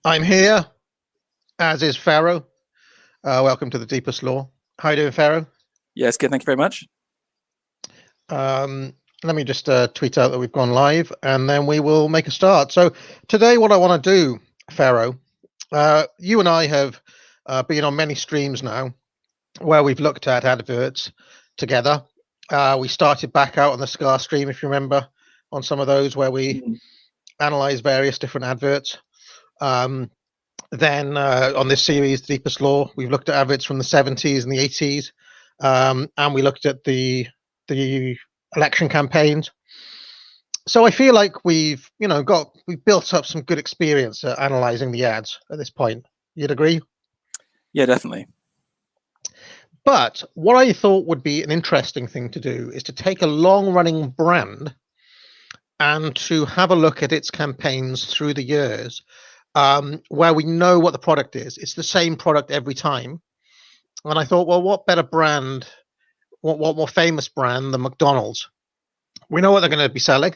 I'm here, as is Pharaoh. Welcome to the Deepest Law. How are you doing, Pharaoh? Yes, good. Thank you very much. Let me just tweet out that we've gone live, and then we will make a start. So today what I want to do, Pharaoh, you and I have been on many streams now where we've looked at adverts together. We started back out on the Scar stream, if you remember, on some of those where we analyze various different adverts. Then on this series, Deepest Law, we've looked at adverts from the 70s and the 80s, and we looked at the election campaigns. So I feel like we've built up some good experience at analyzing the ads at this point. You'd agree? Yeah, definitely. But what I thought would be an interesting thing to do is to take a long-running brand and to have a look at its campaigns through the years, where we know what the product is. It's the same product every time. And I thought, well, what better brand, what more famous brand than McDonald's? We know what they're going to be selling.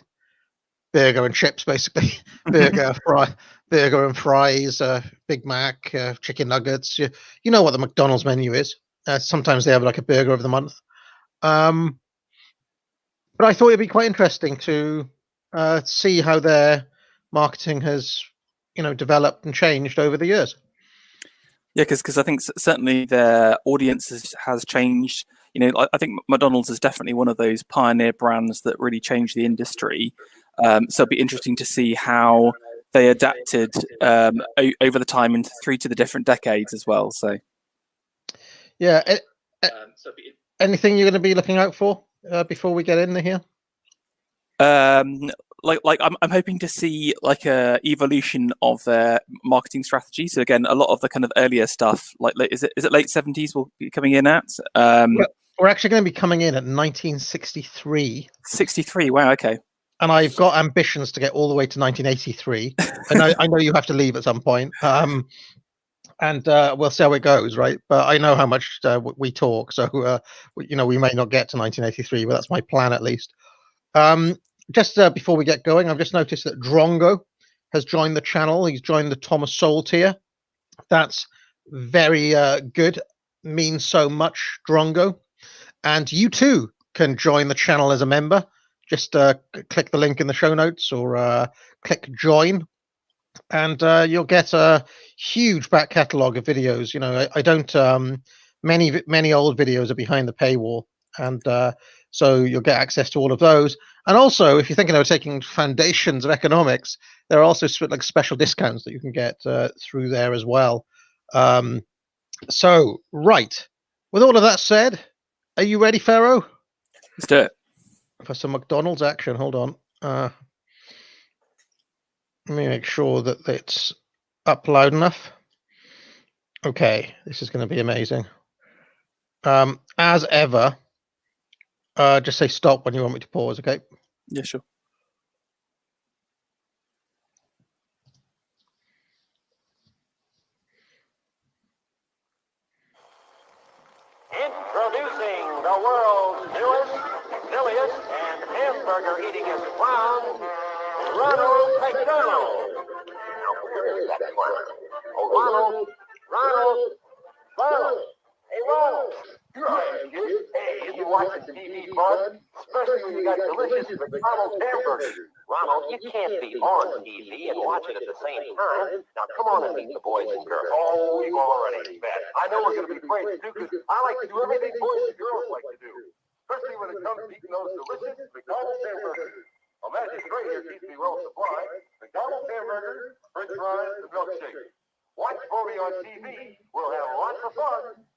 Burger and chips, basically. burger and fries, Big Mac, chicken nuggets. You know what the McDonald's menu is. Sometimes they have like a burger of the month. But I thought it'd be quite interesting to see how their marketing has developed and changed over the years. Yeah, because I think certainly their audience has changed. I think McDonald's is definitely one of those pioneer brands that really changed the industry. So it'd be interesting to see how they adapted over the time and through to the different decades as well. So, yeah. Anything you're going to be looking out for before we get in here? I'm hoping to see like a evolution of their marketing strategy. So again, a lot of the kind of earlier stuff, like is it late 70s will be coming in at? We're actually going to be coming in at 1963. 63. Wow. Okay. And I've got ambitions to get all the way to 1983. I know you have to leave at some point. And we'll see how it goes, right? But I know how much we talk, so we may not get to 1983, but that's my plan at least. Just before we get going, I've just noticed that Drongo has joined the channel. He's joined the Thomas Sowell tier. That's very good. Means so much, Drongo. And you too can join the channel as a member. Just click the link in the show notes or click join. And you'll get a huge back catalogue of videos. I don't. Many old videos are behind the paywall, and so you'll get access to all of those. And also, if you're thinking of taking Foundations of Economics, there are also like special discounts that you can get through there as well. So, right. With all of that said, are you ready, Pharaoh? Let's do it. For some McDonald's action. Hold on. Let me make sure that it's up loud enough. Okay, this is going to be amazing. As ever, just say stop when you want me to pause, okay? Yeah, sure. Introducing the world's newest, silliest, and hamburger-eatingest clown, Ronald McDonald. Now, where is that clown? Oh, Ronald. Hey, Ronald. Here I am, kid. Hey, you been watching TV, bud? Especially when you got delicious McDonald's hamburgers. Ronald, you can't be on TV and watch it at the same time. Now, come on and meet the boys and girls. Oh, you already bet. I know we're going to be friends, too, because I like to do everything boys and girls like to do. Especially when it comes to eating those delicious McDonald's hamburgers. Well, Magic Straight here keeps me well supplied. McDonald's hamburgers, french fries, and milkshakes. Watch for me on TV. We'll have lots of fun.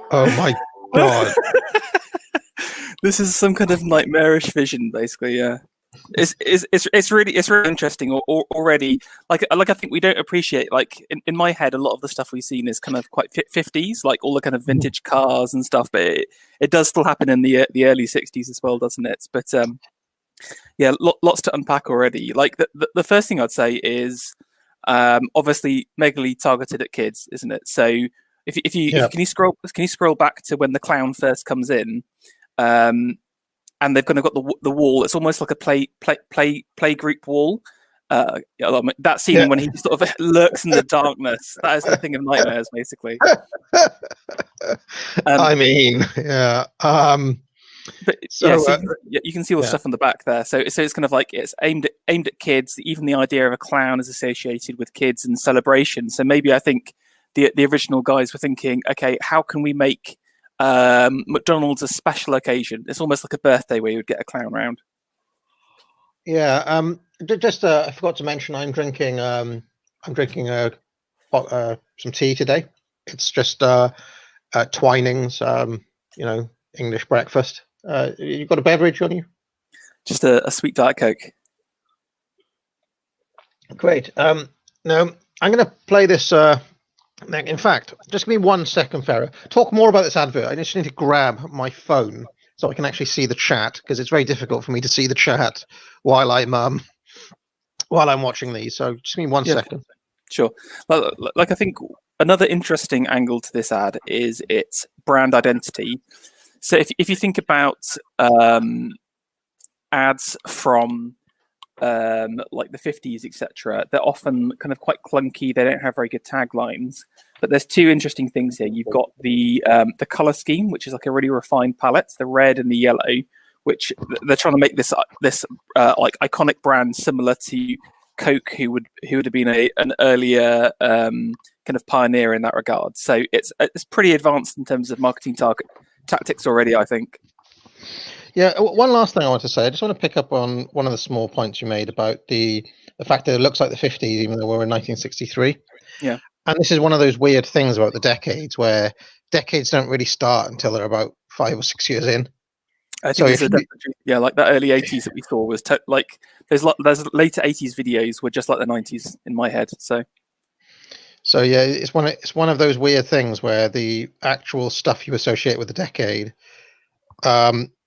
Oh my god. This is some kind of nightmarish vision, basically. Yeah, it's really interesting already. Like I think we don't appreciate, like in my head, a lot of the stuff we've seen is kind of quite 50s, like all the kind of vintage cars and stuff. But it does still happen in the early 60s as well, doesn't it? But yeah, lots to unpack already. Like the first thing I'd say is obviously megally targeted at kids, isn't it? So if you scroll back to when the clown first comes in, and they've kind of got the wall. It's almost like a play group wall. That scene when he sort of lurks in the darkness. That is the thing of nightmares, basically. I mean, yeah. But you can see all the stuff on the back there. So it's kind of like it's aimed at kids. Even the idea of a clown is associated with kids and celebration. So maybe I think the original guys were thinking, okay, how can we make McDonald's a special occasion? It's almost like a birthday where you would get a clown round. Yeah. Just I forgot to mention I'm drinking some tea today. It's just Twinings, English breakfast. You got a beverage on you? Just a sweet Diet Coke. Great. Now I'm going to play this. In fact, just give me 1 second, Farah. Talk more about this advert. I just need to grab my phone so I can actually see the chat, because it's very difficult for me to see the chat while I'm watching these. So just give me 1 second. Sure. Like I think another interesting angle to this ad is its brand identity. So if you think about ads from like the 50s, etc., they're often kind of quite clunky. They don't have very good taglines. But there's two interesting things here. You've got the color scheme, which is like a really refined palette, the red and the yellow, which they're trying to make this like iconic brand similar to Coke, who would have been an earlier kind of pioneer in that regard. So it's pretty advanced in terms of marketing tactics already, I think. Yeah, one last thing I want to say. I just want to pick up on one of the small points you made about the fact that it looks like the 50s, even though we're in 1963. Yeah. And this is one of those weird things about the decades, where decades don't really start until they're about 5 or 6 years in. I think like that early 80s that we saw was like there's later 80s videos were just like the 90s in my head. So yeah, it's one of those weird things where the actual stuff you associate with the decade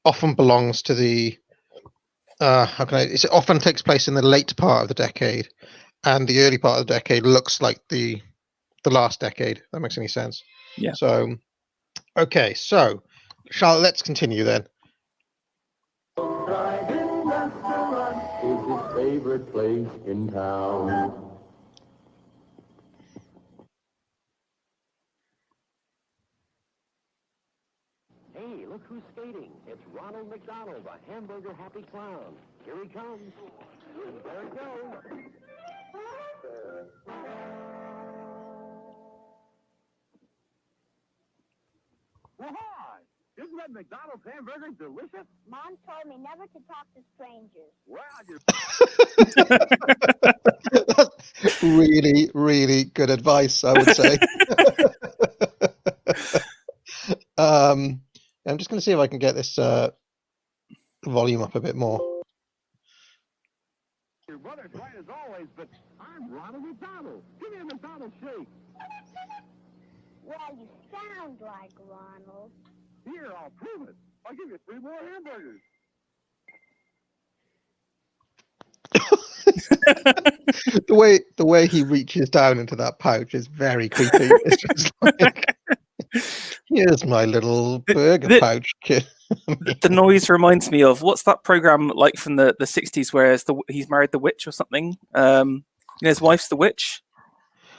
often belongs to the it often takes place in the late part of the decade, and the early part of the decade looks like the last decade. If that makes any sense? Yeah. So, okay, so Charlotte, let's continue then. Drive-in restaurant is his favorite place in town. Hey, look who's skating. It's Ronald McDonald, a hamburger happy clown. Here he comes. And there he goes. Well, hi. Isn't that McDonald's hamburger delicious? Mom told me never to talk to strangers. Well, That's really, really good advice, I would say. I'm just going to see if I can get this volume up a bit more. your brother's right as always, but I'm Ronald McDonald. Give me a McDonald's shake. Well, you sound like Ronald. Here, I'll prove it. I'll give you 3 more hamburgers. The way he reaches down into that pouch is very creepy. It's just like, here's my little burger pouch, kid. The noise reminds me of what's that program like from the 60s where he's married the witch or something? His wife's the witch.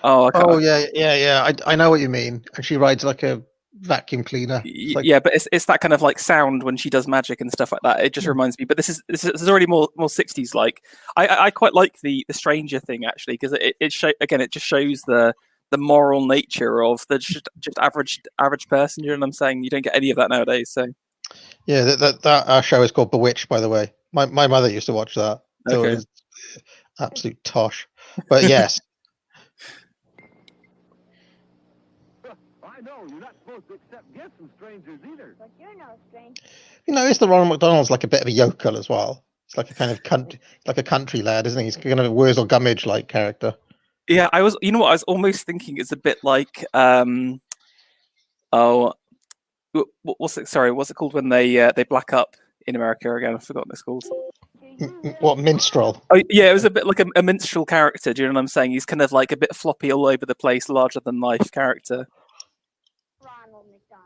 Oh yeah. I know what you mean. And she rides like a vacuum cleaner. Yeah, but it's that kind of like sound when she does magic and stuff like that. It just reminds me. But this is already more 60s like. I quite like the stranger thing actually, because it just shows the moral nature of the just average person. You know what I'm saying? You don't get any of that nowadays. So yeah, that show is called Bewitched, by the way. My mother used to watch that. So okay. it was absolute tosh. But yes. I know, you're not supposed to accept gifts from strangers either. But you're no stranger. You notice the Ronald McDonald's like a bit of a yokel as well. It's like a kind of country lad, isn't he? He's kind of a Wurzel Gummidge like character. Yeah, I was almost thinking it's a bit like what's it called when they black up in America again? I've forgotten what it's called. What, minstrel? Oh yeah, it was a bit like a minstrel character. Do you know what I'm saying? He's kind of like a bit floppy all over the place, larger than life character. Ronald McDonald.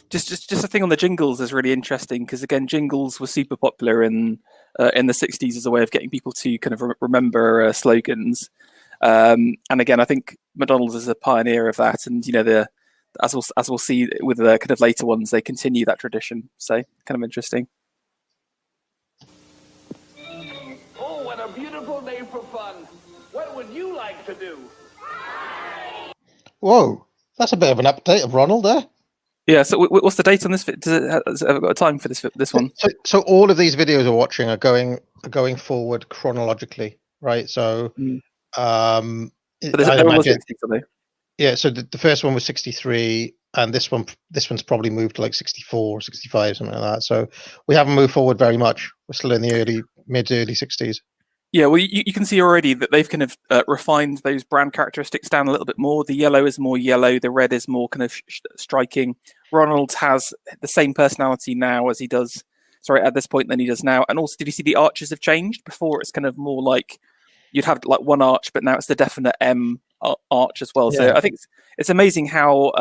Just a thing on the jingles is really interesting because again, jingles were super popular in the '60s as a way of getting people to kind of remember slogans. And again, I think McDonald's is a pioneer of that, and as we'll see with the kind of later ones, they continue that tradition. So kind of interesting. Oh, what a beautiful day for fun! What would you like to do? Whoa, that's a bit of an update of Ronald there. Yeah. So what's the date on this? Has it got a time for this one? So all of these videos we're watching are going forward chronologically, right? So, But they're all 60s, are they? Yeah. So the first one was 63, and this one's probably moved to like 64, 65, something like that. So we haven't moved forward very much. We're still in the mid-early 60s. Yeah, well, you can see already that they've kind of refined those brand characteristics down a little bit more. The yellow is more yellow. The red is more kind of striking. Ronald has the same personality now as he does, at this point than he does now. And also, did you see the arches have changed? Before it's kind of more like you'd have like one arch, but now it's the definite M arch as well. Yeah. So I think it's amazing how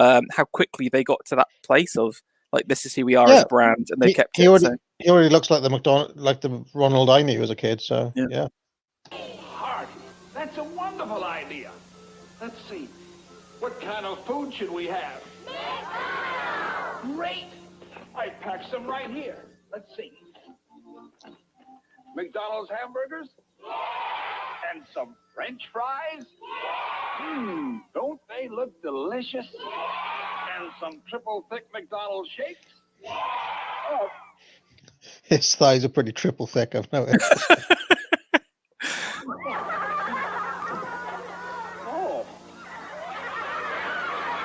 quickly they got to that place of like, this is who we are as a brand, and they kept it. He already looks like the Ronald I knew as a kid. So yeah. Hardy, that's a wonderful idea. Let's see. What kind of food should we have? Great! I packed some right here. Let's see. McDonald's hamburgers? And some French fries? Don't they look delicious? And some triple thick McDonald's shakes? Oh. His thighs are pretty triple thick, I've noticed. Oh.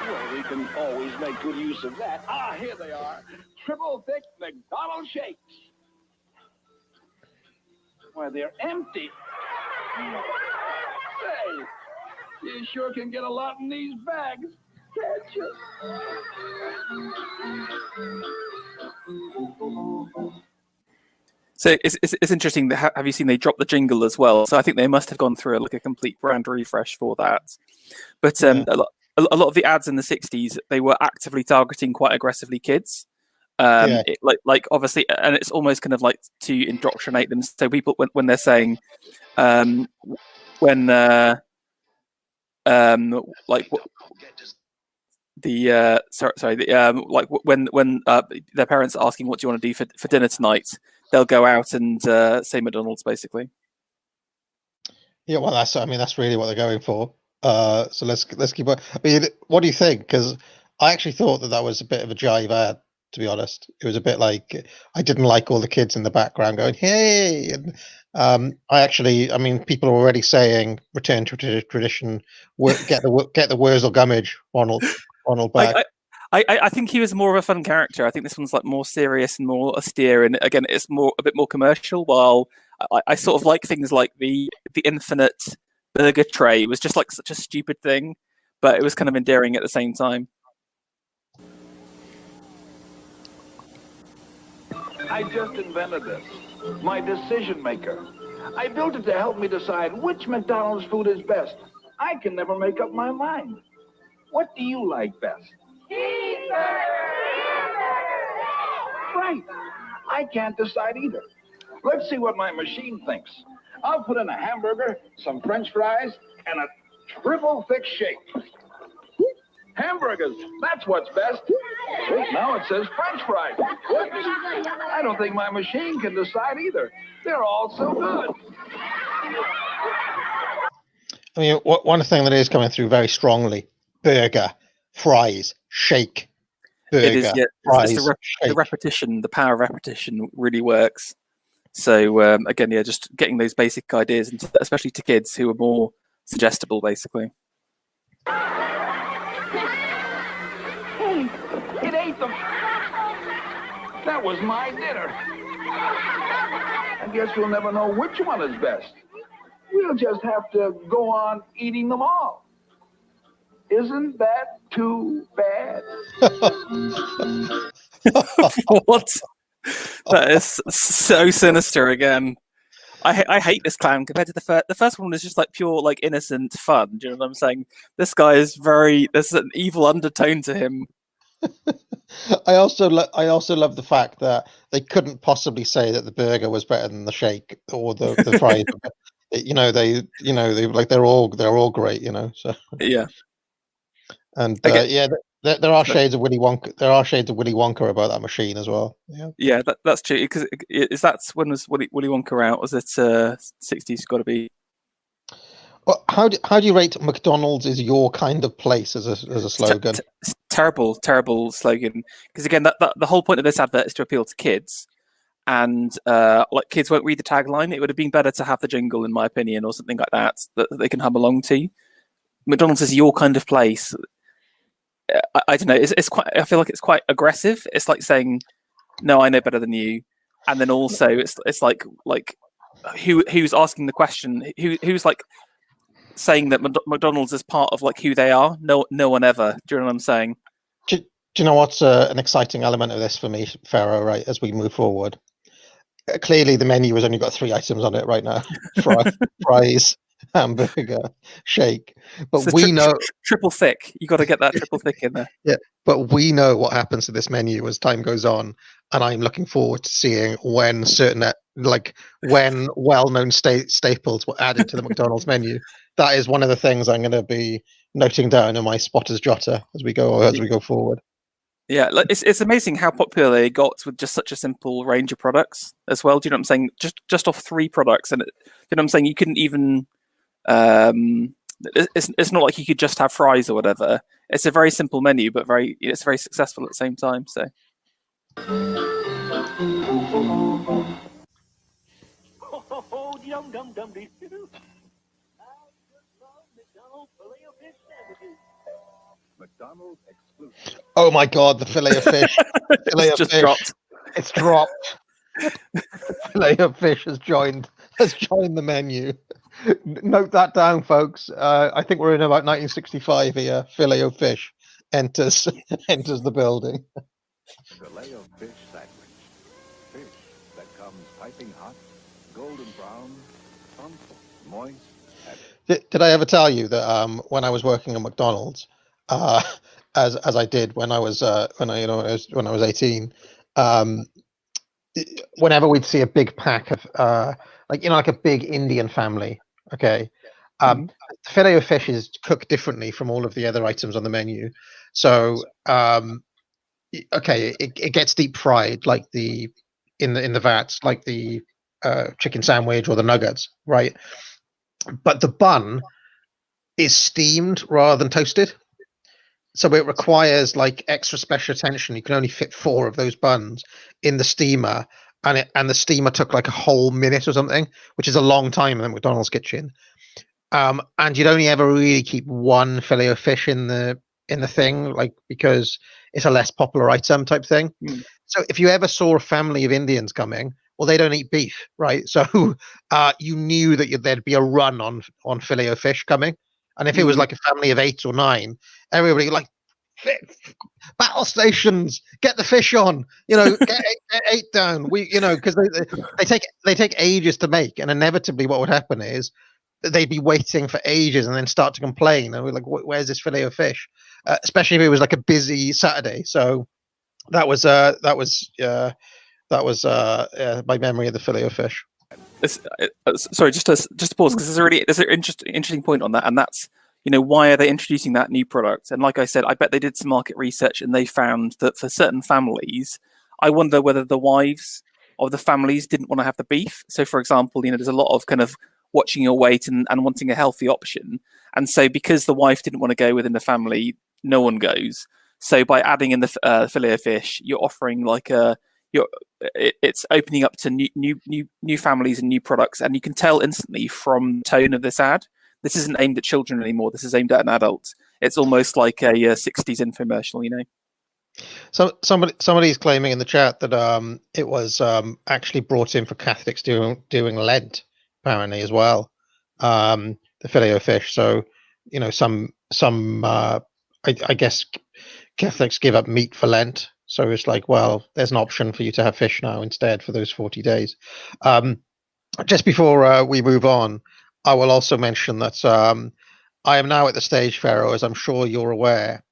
Well, we can always make good use of that. Here they are. Triple thick McDonald's shakes. Why, they're empty. Say, you sure can get a lot in these bags, can't you? So it's interesting that have you seen they dropped the jingle as well? So I think they must have gone through a complete brand refresh for that. But a lot of the ads in the '60s, they were actively targeting quite aggressively kids. Like obviously, and it's almost kind of like to indoctrinate them. So people when they're saying when their parents are asking what do you want to do for dinner tonight, they'll go out and say McDonald's basically. Yeah, well, that's really what they're going for. So let's keep on. I mean, what do you think? Because I actually thought that was a bit of a jive ad. To be honest, it was a bit like I didn't like all the kids in the background going hey, and people are already saying return to tradition, get the Wurzel Gummidge Ronald back. I think he was more of a fun character. I think this one's like more serious and more austere, and again, it's a bit more commercial. While I sort of like things like the infinite burger tray was just like such a stupid thing, but it was kind of endearing at the same time. I just invented this. My decision maker. I built it to help me decide which McDonald's food is best. I can never make up my mind. What do you like best? Cheeseburger! Right. I can't decide either. Let's see what my machine thinks. I'll put in a hamburger, some French fries, and a triple thick shake. Hamburgers, that's what's best. Wait, now it says French fries. Whoops. I don't think my machine can decide either. They're all so good. I mean, one thing that is coming through very strongly: burger, fries, shake. Burger, it is, yeah. fries, the repetition, the power of repetition really works. So again, yeah, just getting those basic ideas, into, especially to kids who are more suggestible, basically. Hey, it ate them. That was my dinner. I guess we'll never know which one is best. We'll just have to go on eating them all. Isn't that too bad? What? That is so sinister again. I hate this clown compared to the first. The first one was just like pure like innocent fun. Do you know what I'm saying? This guy is there's an evil undertone to him. I also love the fact that they couldn't possibly say that the burger was better than the shake or the fries. They're all great. So Yeah. and Okay. there are shades of Willy Wonka. There are shades of Willy Wonka about that machine as well. Yeah. Yeah, that's true. Because when was Willy Wonka out? Was it 60s? Got to be. Well, how do you rate McDonald's is your kind of place as a slogan? Terrible slogan. Because again, the whole point of this advert is to appeal to kids, and like kids won't read the tagline. It would have been better to have the jingle, in my opinion, or something like that they can hum along to. McDonald's is your kind of place. I don't know. It's quite. I feel like it's quite aggressive. It's like saying, "No, I know better than you," and then also it's like who's asking the question? Who's like saying that McDonald's is part of like who they are? No one ever. Do you know what I'm saying? Do you know what's an exciting element of this for me, Pharaoh? Right, as we move forward, clearly the menu has only got 3 items on it right now: fries, hamburger, shake. But So we know triple thick. You got to get that triple thick in there. Yeah, but we know what happens to this menu as time goes on, and I'm looking forward to seeing when when well-known staples were added to the McDonald's menu. That is one of the things I'm going to be noting down in my spotter's jotter as we go forward. Yeah, like it's amazing how popular they got with just such a simple range of products as well. Do you know what I'm saying? Just off 3 products, and you know what I'm saying? You couldn't even. It's not like you could just have fries or whatever. It's a very simple menu, but it's very successful at the same time. So. McDonald's exclusive. Oh my God, the fillet of fish! Dropped. It's dropped. Fillet of fish has joined the menu. Note that down, folks. I think we're in about 1965 here. Fillet of fish enters the building. Fillet of fish sandwich. Fish that comes piping hot, golden brown, plump, moist. Did I ever tell you that when I was working at McDonald's, as I did when I was 18, whenever we'd see a big pack of like a big Indian family, okay, the fillet of fish is cooked differently from all of the other items on the menu. So it gets deep fried like in the vats, like the chicken sandwich or the nuggets, right? But the bun is steamed rather than toasted, so it requires like extra special attention. You can only fit 4 of those buns in the steamer, and the steamer took like a whole minute or something, which is a long time in the McDonald's kitchen. And you'd only ever really keep 1 fillet of fish in the thing, like, because it's a less popular item type thing. So if you ever saw a family of Indians coming, well, they don't eat beef, right? So you knew that there'd be a run on fillet of fish coming. And if it was like a family of 8 or 9, everybody like, battle stations, get the fish on, get 8 down. Because they take ages to make, and inevitably what would happen is they'd be waiting for ages and then start to complain. And we're like, where's this fillet of fish? Especially if it was like a busy Saturday. So that was my memory of the fillet of fish. Sorry, just to pause, because there's an interesting point on that, and that's why are they introducing that new product? And like I said, I bet they did some market research and they found that for certain families, I wonder whether the wives of the families didn't want to have the beef. So, for example, there's a lot of kind of watching your weight and wanting a healthy option, and so because the wife didn't want to go within the family, no one goes. So by adding in the fillet of fish, you're offering like it's opening up to new families and new products, and you can tell instantly from the tone of this ad. This isn't aimed at children anymore. This is aimed at an adult. It's almost like a 60s infomercial, So somebody's claiming in the chat that it was actually brought in for Catholics doing Lent, apparently, as well. The fillet of fish. So I guess Catholics give up meat for Lent. So it's like, well, there's an option for you to have fish now instead for those 40 days. just before we move on, I will also mention that I am now at the stage, Pharaoh, as I'm sure you're aware,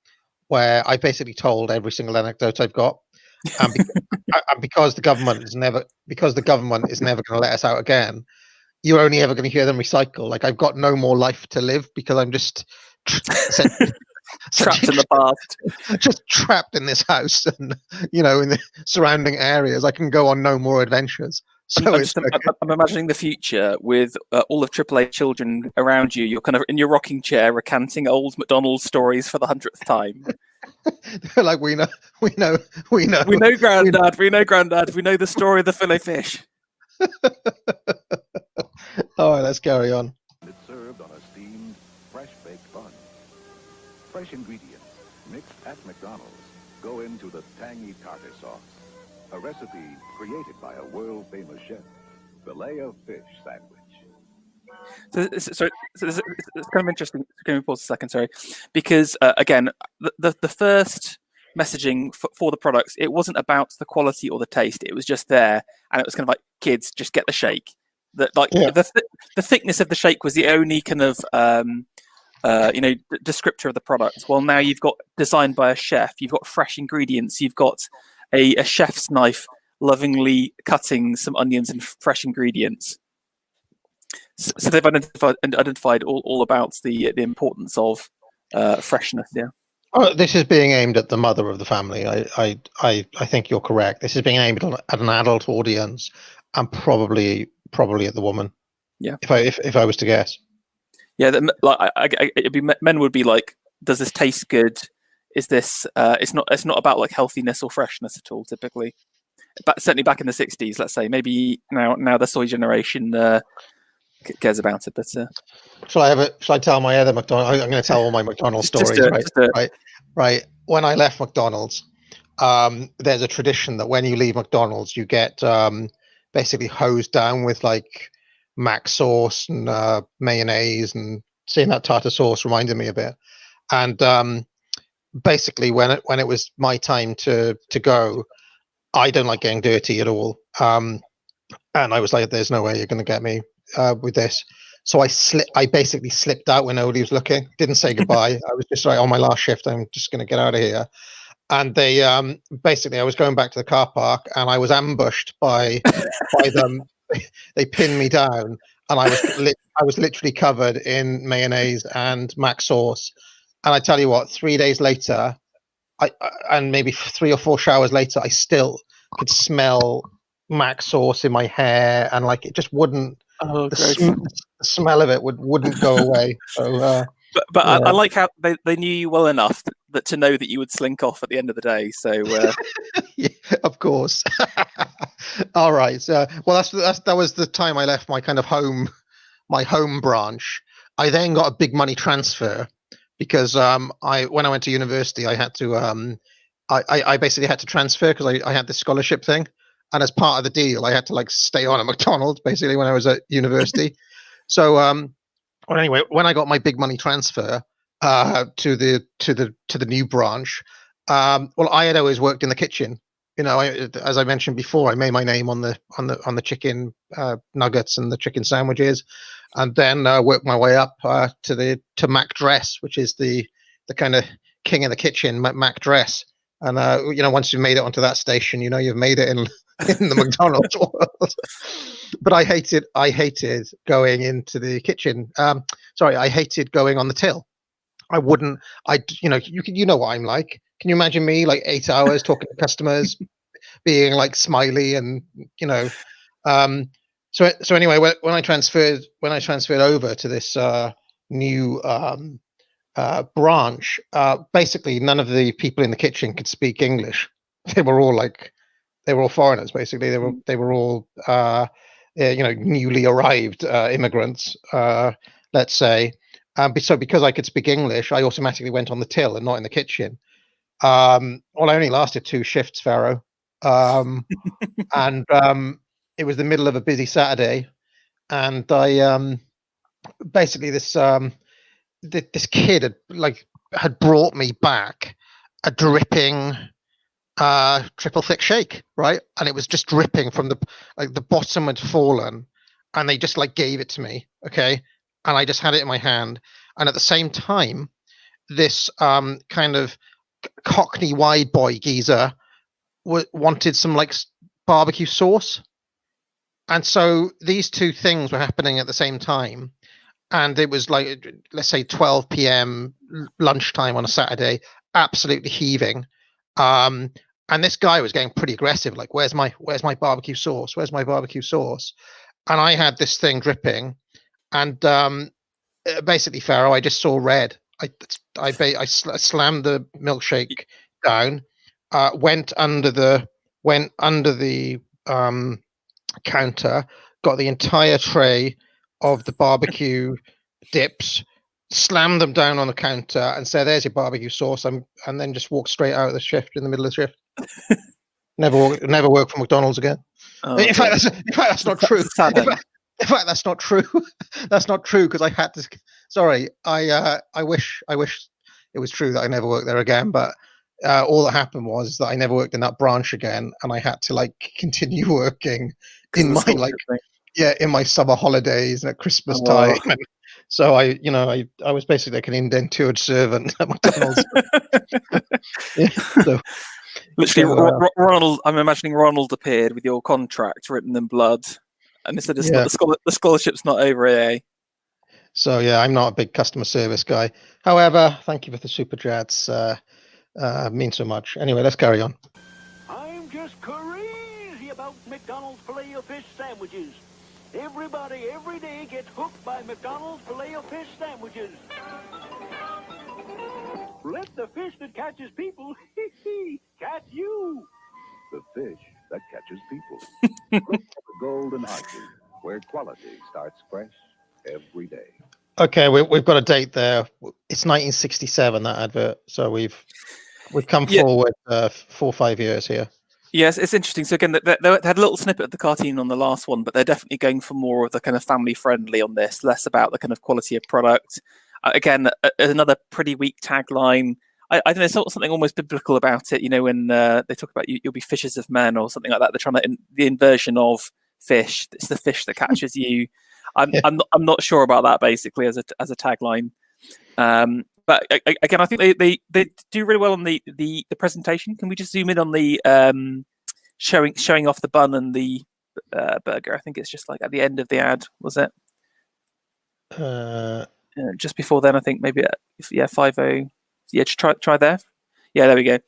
where I basically told every single anecdote I've got, and, and because the government is never going to let us out again. You're only ever going to hear them recycle. Like, I've got no more life to live because I'm just Trapped in the past. just trapped in this house and in the surrounding areas. I can go on no more adventures. So I'm imagining the future with all of AAA children around you. You're kind of in your rocking chair recanting old McDonald's stories for the 100th time. Like, we know, Grandad. We know Grandad. We know the story of the fillet fish. All right, let's carry on. It's served on a steamed, fresh-baked bun. Fresh ingredients, mixed at McDonald's, go into the tangy tartar sauce. A recipe created by a world-famous chef. Filet-O-Fish sandwich. So it's kind of interesting. Can we pause a second? Sorry, because again, the first messaging for the products, it wasn't about the quality or the taste. It was just there, and it was kind of like, kids, just get the shake. The thickness of the shake was the only kind of descriptor of the product. Well, now you've got designed by a chef. You've got fresh ingredients. You've got a chef's knife lovingly cutting some onions and fresh ingredients. So they've identified all about the importance of freshness. Yeah. Oh, this is being aimed at the mother of the family. I think you're correct. This is being aimed at an adult audience, and probably at the woman. Yeah. If I was to guess. Yeah, it'd be, men would be like, does this taste good? Is this? It's not about like healthiness or freshness at all. Typically, but certainly back in the 60s, let's say. Maybe now the soy generation cares about it. But shall I tell my other McDonald's? I'm going to tell all my McDonald's stories. Right. When I left McDonald's, there's a tradition that when you leave McDonald's, you get basically hosed down with like mac sauce and mayonnaise, and seeing that tartar sauce reminded me a bit. And basically, when it was my time to go, I don't like getting dirty at all. And I was like, "There's no way you're going to get me with this." So I basically slipped out when nobody was looking. Didn't say goodbye. I was just like, on my last shift, I'm just going to get out of here. And they basically, I was going back to the car park, and I was ambushed by them. They pinned me down, and I was literally covered in mayonnaise and mac sauce. And I tell you what, 3 days later, and maybe 3 or 4 showers later, I still could smell mac sauce in my hair, and like, it just wouldn't. The smell of it wouldn't go away. So, but I like how they knew you well enough that to know that you would slink off at the end of the day. So, yeah, of course. All right. So, well, that was the time I left my kind of my home branch. I then got a big money transfer because when I went to university, I had to I basically had to transfer because I had this scholarship thing. And as part of the deal, I had to like stay on at McDonald's basically when I was at university. So, well, anyway, when I got my big money transfer to the new branch, well, I had always worked in the kitchen. As I mentioned before, I made my name on the chicken nuggets and the chicken sandwiches, and then worked my way up to Mac Dress, which is the kind of king of the kitchen, Mac Dress. And once you've made it onto that station, you've made it in the McDonald's world. But I hated going into the kitchen. I hated going on the till. I wouldn't. You know what I'm like. Can you imagine me like 8 hours talking to customers, being like smiley and So anyway, when I transferred over to this new branch, basically none of the people in the kitchen could speak English. They were all foreigners. Basically, they were all newly arrived immigrants. Let's say. So because I could speak English, I automatically went on the till and not in the kitchen. Well, I only lasted 2 shifts, Pharaoh. And it was the middle of a busy Saturday, and I basically this kid had brought me back a dripping triple thick shake, right? And it was just dripping from the bottom had fallen, and they just like gave it to me, okay, and I just had it in my hand, and at the same time, this kind of Cockney wide boy geezer wanted some like barbecue sauce, and so these two things were happening at the same time, and it was like, let's say 12 p.m. lunchtime on a Saturday, absolutely heaving. And this guy was getting pretty aggressive, like, where's my barbecue sauce? Where's my barbecue sauce? And I had this thing dripping, and basically, Pharaoh, I just saw red. I slammed the milkshake down, went under the counter, got the entire tray of the barbecue dips, slammed them down on the counter, and said, "There's your barbecue sauce," and then just walked straight out of the shift in the middle of the shift. Never work for McDonald's again. In fact, that's not true. In fact, that's not true. That's not true, because I had to. Sorry, I wish it was true that I never worked there again. But all that happened was that I never worked in that branch again, and I had to like continue working in my in my summer holidays and at Christmas time. And so I was basically like an indentured servant at McDonald's. So. Literally, Ronald. I'm imagining Ronald appeared with your contract written in blood, and they said, "The scholarship's not over, eh?" So yeah, I'm not a big customer service guy. However, thank you for the super chats. Means so much. Anyway, let's carry on. I'm just crazy about McDonald's Filet-O-Fish sandwiches. Everybody every day gets hooked by McDonald's Filet-O-Fish sandwiches. Let the fish that catches people catch you. The fish that catches people. Look for the Golden Arches, where quality starts fresh every day. Okay, we've got a date there. It's 1967, that advert. So we've come forward 4 or 5 years here. Yes, it's interesting. So again, they had a little snippet of the cartoon on the last one, but they're definitely going for more of the kind of family friendly on this, less about the kind of quality of product. Again, another pretty weak tagline. I don't know, there's something almost biblical about it, when they talk about you'll be fishers of men or something like that. They're trying to the inversion of fish. It's the fish that catches you. I'm not sure about that basically as a tagline. But again, I think they do really well on the presentation. Can we just zoom in on the showing off the bun and the burger? I think it's just like at the end of the ad, was it? Just before then, I think maybe 50. Yeah, just try there. Yeah, there we go.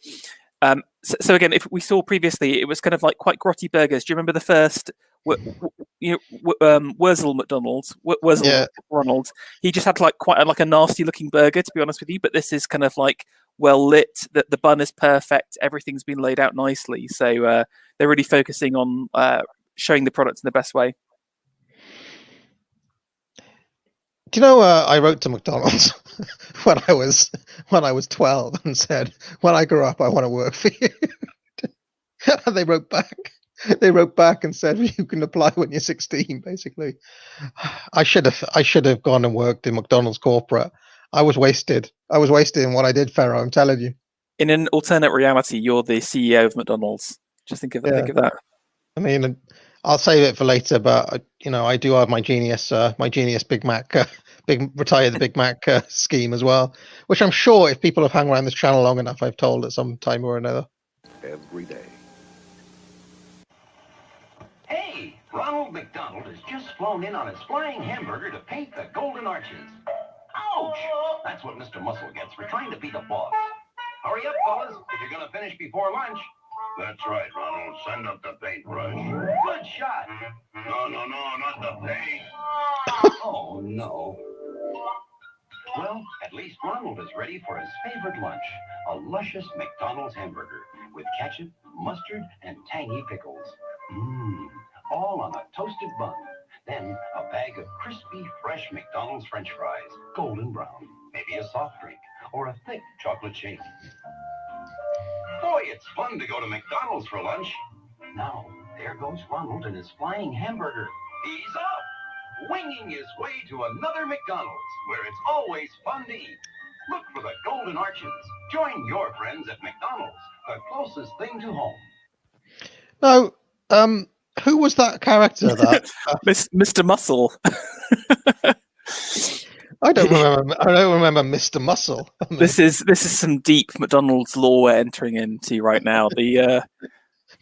So again, if we saw previously, it was kind of like quite grotty burgers. Do you remember the first? Wurzel McDonald's, Ronald. He just had like quite a nasty looking burger, to be honest with you. But this is kind of like well lit. That the bun is perfect. Everything's been laid out nicely. So they're really focusing on showing the product in the best way. Do you know I wrote to McDonald's when I was 12 and said, when I grow up I want to work for you. And they wrote back and said, you can apply when you're 16. Basically, I should have gone and worked in McDonald's corporate. I was wasted in what I did, Pharaoh, I'm telling you. In an alternate reality, you're the CEO of McDonald's. Just think of that. I mean, I'll save it for later, but I do have my genius Big Mac, retire the Big Mac scheme as well, which I'm sure if people have hung around this channel long enough, I've told at some time or another. Every day. Hey, Ronald McDonald has just flown in on his flying hamburger to paint the Golden Arches. Ouch! That's what Mr. Muscle gets for trying to be the boss. Hurry up, fellas, if you're gonna finish before lunch. That's right, Ronald. Send up the paintbrush. Good shot. No, not the paint. Oh, no. Well, at least Ronald is ready for his favorite lunch, a luscious McDonald's hamburger with ketchup, mustard, and tangy pickles. All on a toasted bun. Then a bag of crispy, fresh McDonald's French fries, golden brown. Maybe a soft drink or a thick chocolate shake. Boy, it's fun to go to McDonald's for lunch. Now, there goes Ronald and his flying hamburger. He's up, winging his way to another McDonald's, where it's always fun to eat. Look for the Golden Arches. Join your friends at McDonald's, the closest thing to home. Now, Who was that character? That Mr. Muscle. I don't remember Mr. Muscle. This is some deep McDonald's lore we're entering into right now. The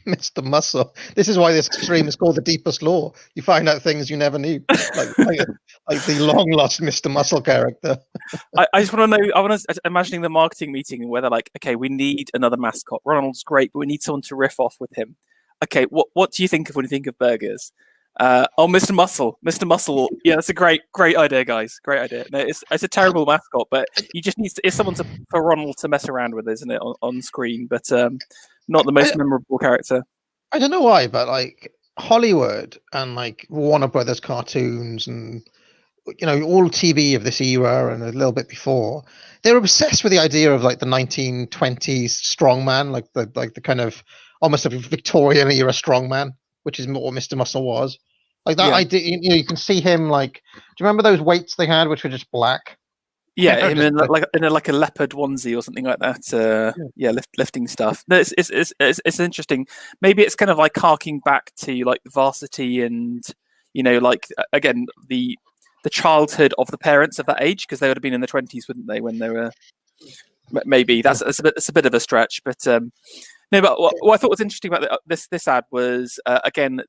Mr. Muscle. This is why this stream is called the deepest lore. You find out things you never knew, like the long lost Mr. Muscle character. I just want to know. I want to imagining the marketing meeting where they're like, okay, we need another mascot. Ronald's great, but we need someone to riff off with him. Okay, what do you think of when you think of burgers? Mr. Muscle. Mr. Muscle. Yeah, that's a great idea, guys. Great idea. No, it's a terrible mascot, but you just need it's someone for Ronald to mess around with, isn't it, on screen? But not the most memorable character. I don't know why, but like Hollywood and like Warner Brothers cartoons and all TV of this era and a little bit before, they're obsessed with the idea of like the 1920s strongman, like the kind of almost a Victorian era strongman, which is what Mr. Muscle was. Like that idea, you can see him like. Do you remember those weights they had, which were just black? Yeah, him in like a leopard onesie or something like that. Lifting stuff. No, it's interesting. Maybe it's kind of like harking back to like Varsity and like again the childhood of the parents of that age, because they would have been in the 20s, wouldn't they, when they were? Maybe that's a bit of a stretch, but. No, but what I thought was interesting about this ad was again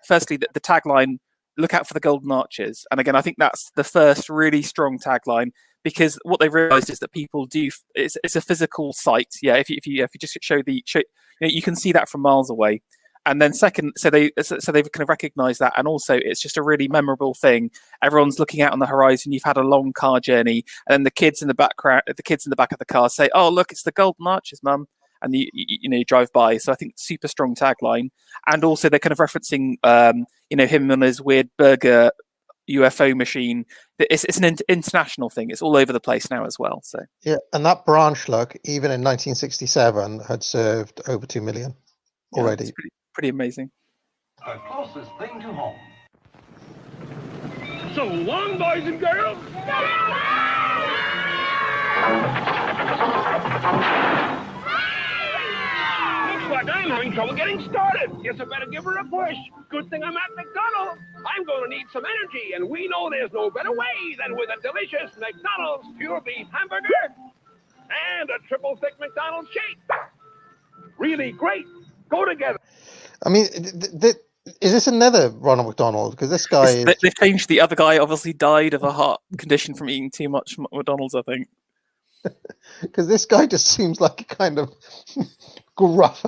firstly the tagline, "Look out for the golden arches," and again I think that's the first really strong tagline, because what they've realised is that people do it's a physical sight. Yeah, if you just show you can see that from miles away. And then second, so they've kind of recognised that, and also it's just a really memorable thing. Everyone's looking out on the horizon. You've had a long car journey, and then the kids in the back of the car say, "Oh, look, it's the golden arches, Mum." And you drive by. So I think super strong tagline, and also they're kind of referencing him on his weird burger UFO machine. It's an international thing. It's all over the place now as well. So yeah, and that branch look, even in 1967, had served over 2 million already. It's pretty amazing. The closest thing to home. So long, boys and girls. Looks like I'm having trouble getting started. Guess I better give her a push. Good thing I'm at McDonald's. I'm going to need some energy, and we know there's no better way than with a delicious McDonald's pure beef hamburger and a triple thick McDonald's shake. Really great. Go together. I mean, is this another Ronald McDonald? Because this guy they changed. The other guy obviously died of a heart condition from eating too much McDonald's, I think. Because this guy just seems like a kind of gruff.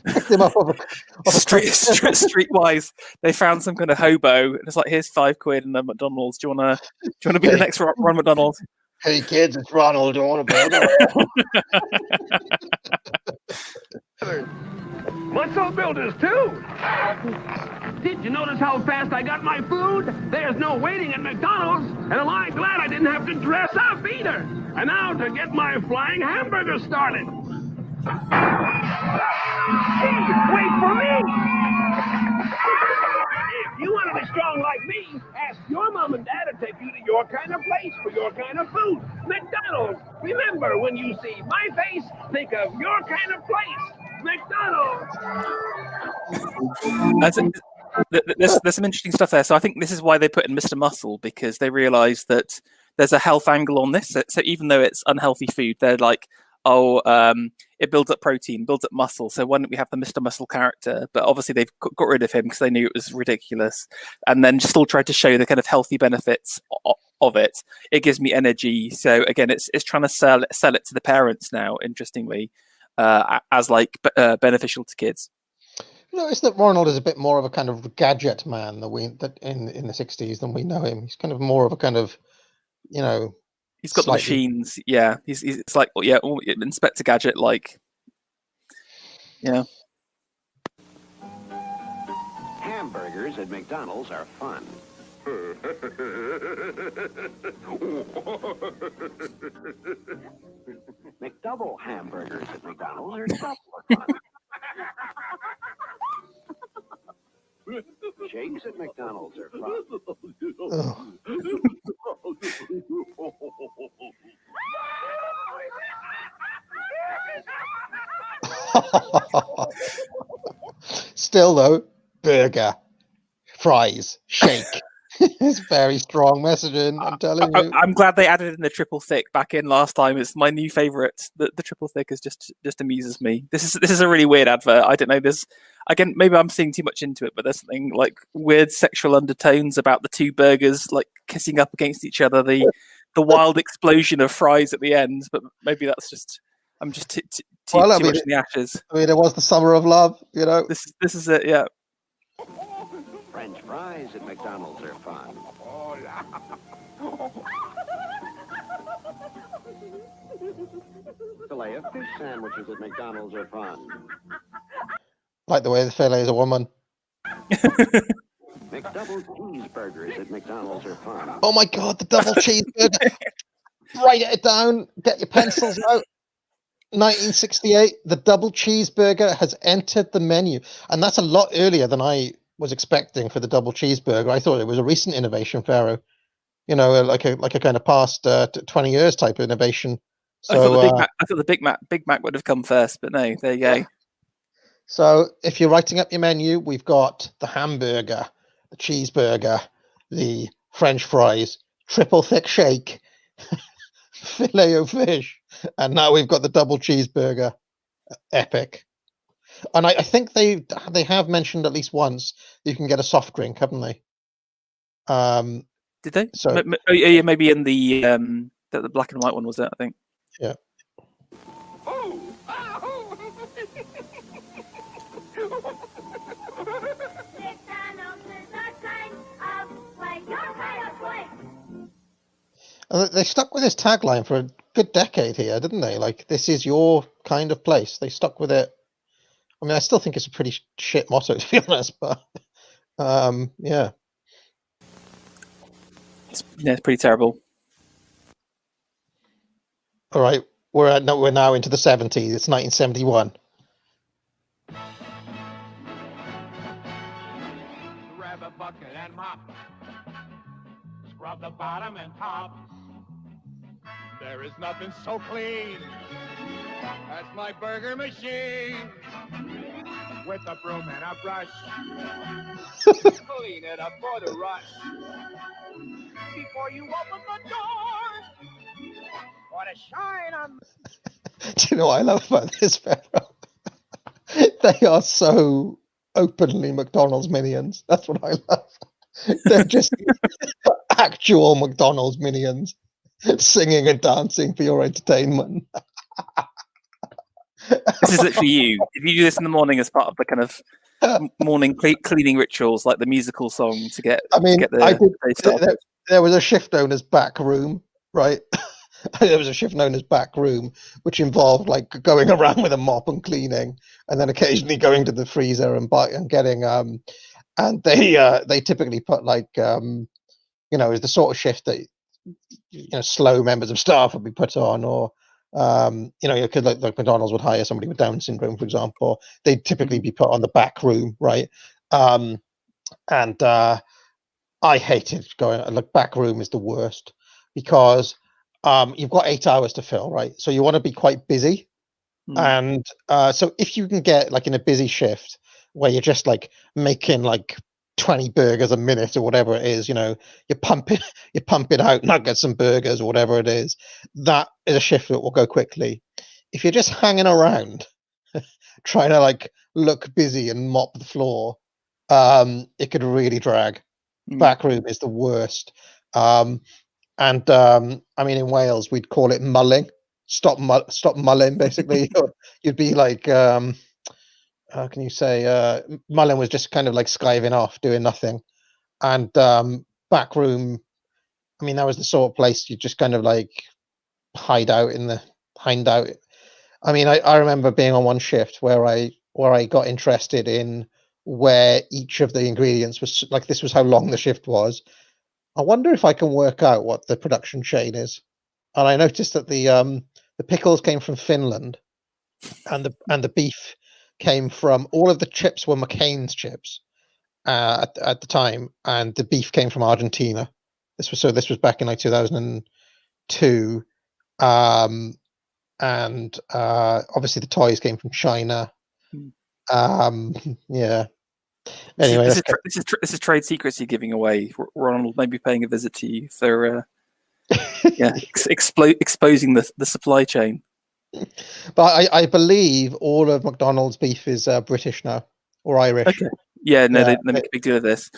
Picked him up off a streetwise. They found some kind of hobo, and it's like, here's £5 in the McDonald's. Do you wanna be the next Ron McDonald? Hey kids, it's Ronald. Do you want a burger? Muscle builders too. Did you notice how fast I got my food? There's no waiting at McDonald's, and am I glad I didn't have to dress up either. And now to get my flying hamburger started. Hey, wait for me! If you want to be strong like me, ask your mom and dad to take you to your kind of place for your kind of food. McDonald's. Remember, when you see my face, think of your kind of place. McDonald's. There's some interesting stuff there. So I think this is why they put in Mr. Muscle, because they realise that there's a health angle on this. So even though it's unhealthy food, they're like, it builds up protein, builds up muscle. So why don't we have the Mr. Muscle character? But obviously they've got rid of him because they knew it was ridiculous, and then still tried to show the kind of healthy benefits of it. It gives me energy. So again, it's trying to sell it to the parents now. Interestingly, as like beneficial to kids. You notice that Ronald is a bit more of a kind of gadget man that in the 60s than we know him. He's kind of more of a kind of, he's got the machines. Yeah, it's like Inspector Gadget, like, yeah. Hamburgers at McDonald's are fun. McDouble hamburgers at McDonald's are double fun. Shakes at McDonald's are fun. Still though, burger, fries, shake. It's very strong messaging. I'm telling you. I'm glad they added in the triple thick back in last time. It's my new favourite. The triple thick is just amuses me. This is a really weird advert. I don't know. There's again, maybe I'm seeing too much into it, but there's something like weird sexual undertones about the two burgers like kissing up against each other. The wild explosion of fries at the end. But maybe that's just I'm just too much in the ashes. I mean, it was the summer of love, you know. This is it. Yeah. French fries at McDonald's are fun. Filet of fish sandwiches at McDonald's are fun. Like the way the fillet is a woman. McDouble cheeseburgers at McDonald's are fun. Oh my God, the double cheeseburger. Write it down. Get your pencils out. 1968, the double cheeseburger has entered the menu. And that's a lot earlier than I was expecting for the double cheeseburger. I thought it was a recent innovation, Pharaoh. You know, like a kind of past 20 years type of innovation. So I thought the Big Mac would have come first, but no, there you go. So if you're writing up your menu, we've got the hamburger, the cheeseburger, the French fries, triple thick shake, filet of fish, and now we've got the double cheeseburger. Epic. And I think they have mentioned at least once you can get a soft drink, haven't they? Did they? So yeah, maybe in the black and white one was it? I think. Yeah. They stuck with this tagline for a good decade here, didn't they? Like, this is your kind of place. They stuck with it. I mean, I still think it's a pretty shit motto, to be honest, but yeah. It's pretty terrible. All right, we're now into the 70s. It's 1971. Grab a bucket and mop. Scrub the bottom and top. There is nothing so clean as my burger machine. With a broom and a brush, clean it up for the rush. Before you open the doors, what a shine on. Do you know what I love about this, Pharaoh? They are so openly McDonald's minions. That's what I love. They're just actual McDonald's minions singing and dancing for your entertainment. This is literally you. If you do this in the morning as part of the kind of morning cleaning rituals, like the musical song to get. I mean, to get the there was a shift known as back room, right? There was a shift known as back room, which involved like going around with a mop and cleaning, and then occasionally going to the freezer and getting and they typically put like you know, is the sort of shift that slow members of staff would be put on, or you know, you could like McDonald's would hire somebody with Down syndrome, for example. They'd typically be put on the back room, right? And I hated going. Like, back room is the worst because you've got 8 hours to fill, right? So you want to be quite busy, and so if you can get like in a busy shift where you're just like making like 20 burgers a minute or whatever it is, you know, you're pumping out nuggets and burgers or whatever it is, that is a shift that will go quickly. If you're just hanging around trying to like look busy and mop the floor, it could really drag. Back room is the worst. I mean, in Wales we'd call it mulling. Stop mulling, basically. You'd be like how can you say, Mullen was just kind of like skiving off, doing nothing. And back room, I mean, that was the sort of place you just kind of like hide out. I mean, I remember being on one shift where I got interested in where each of the ingredients was, like, this was how long the shift was. I wonder if I can work out what the production chain is. And I noticed that the pickles came from Finland, and the beef came from, all of the chips were McCain's chips at the time, and the beef came from Argentina. This was back in like 2002, and obviously the toys came from China. Yeah, Anyway, this is trade secrets you're giving away. Ronald may be paying a visit to you for exposing the supply chain. But I believe all of McDonald's beef is British now, or Irish. Okay. Yeah, no, they make a big deal of this.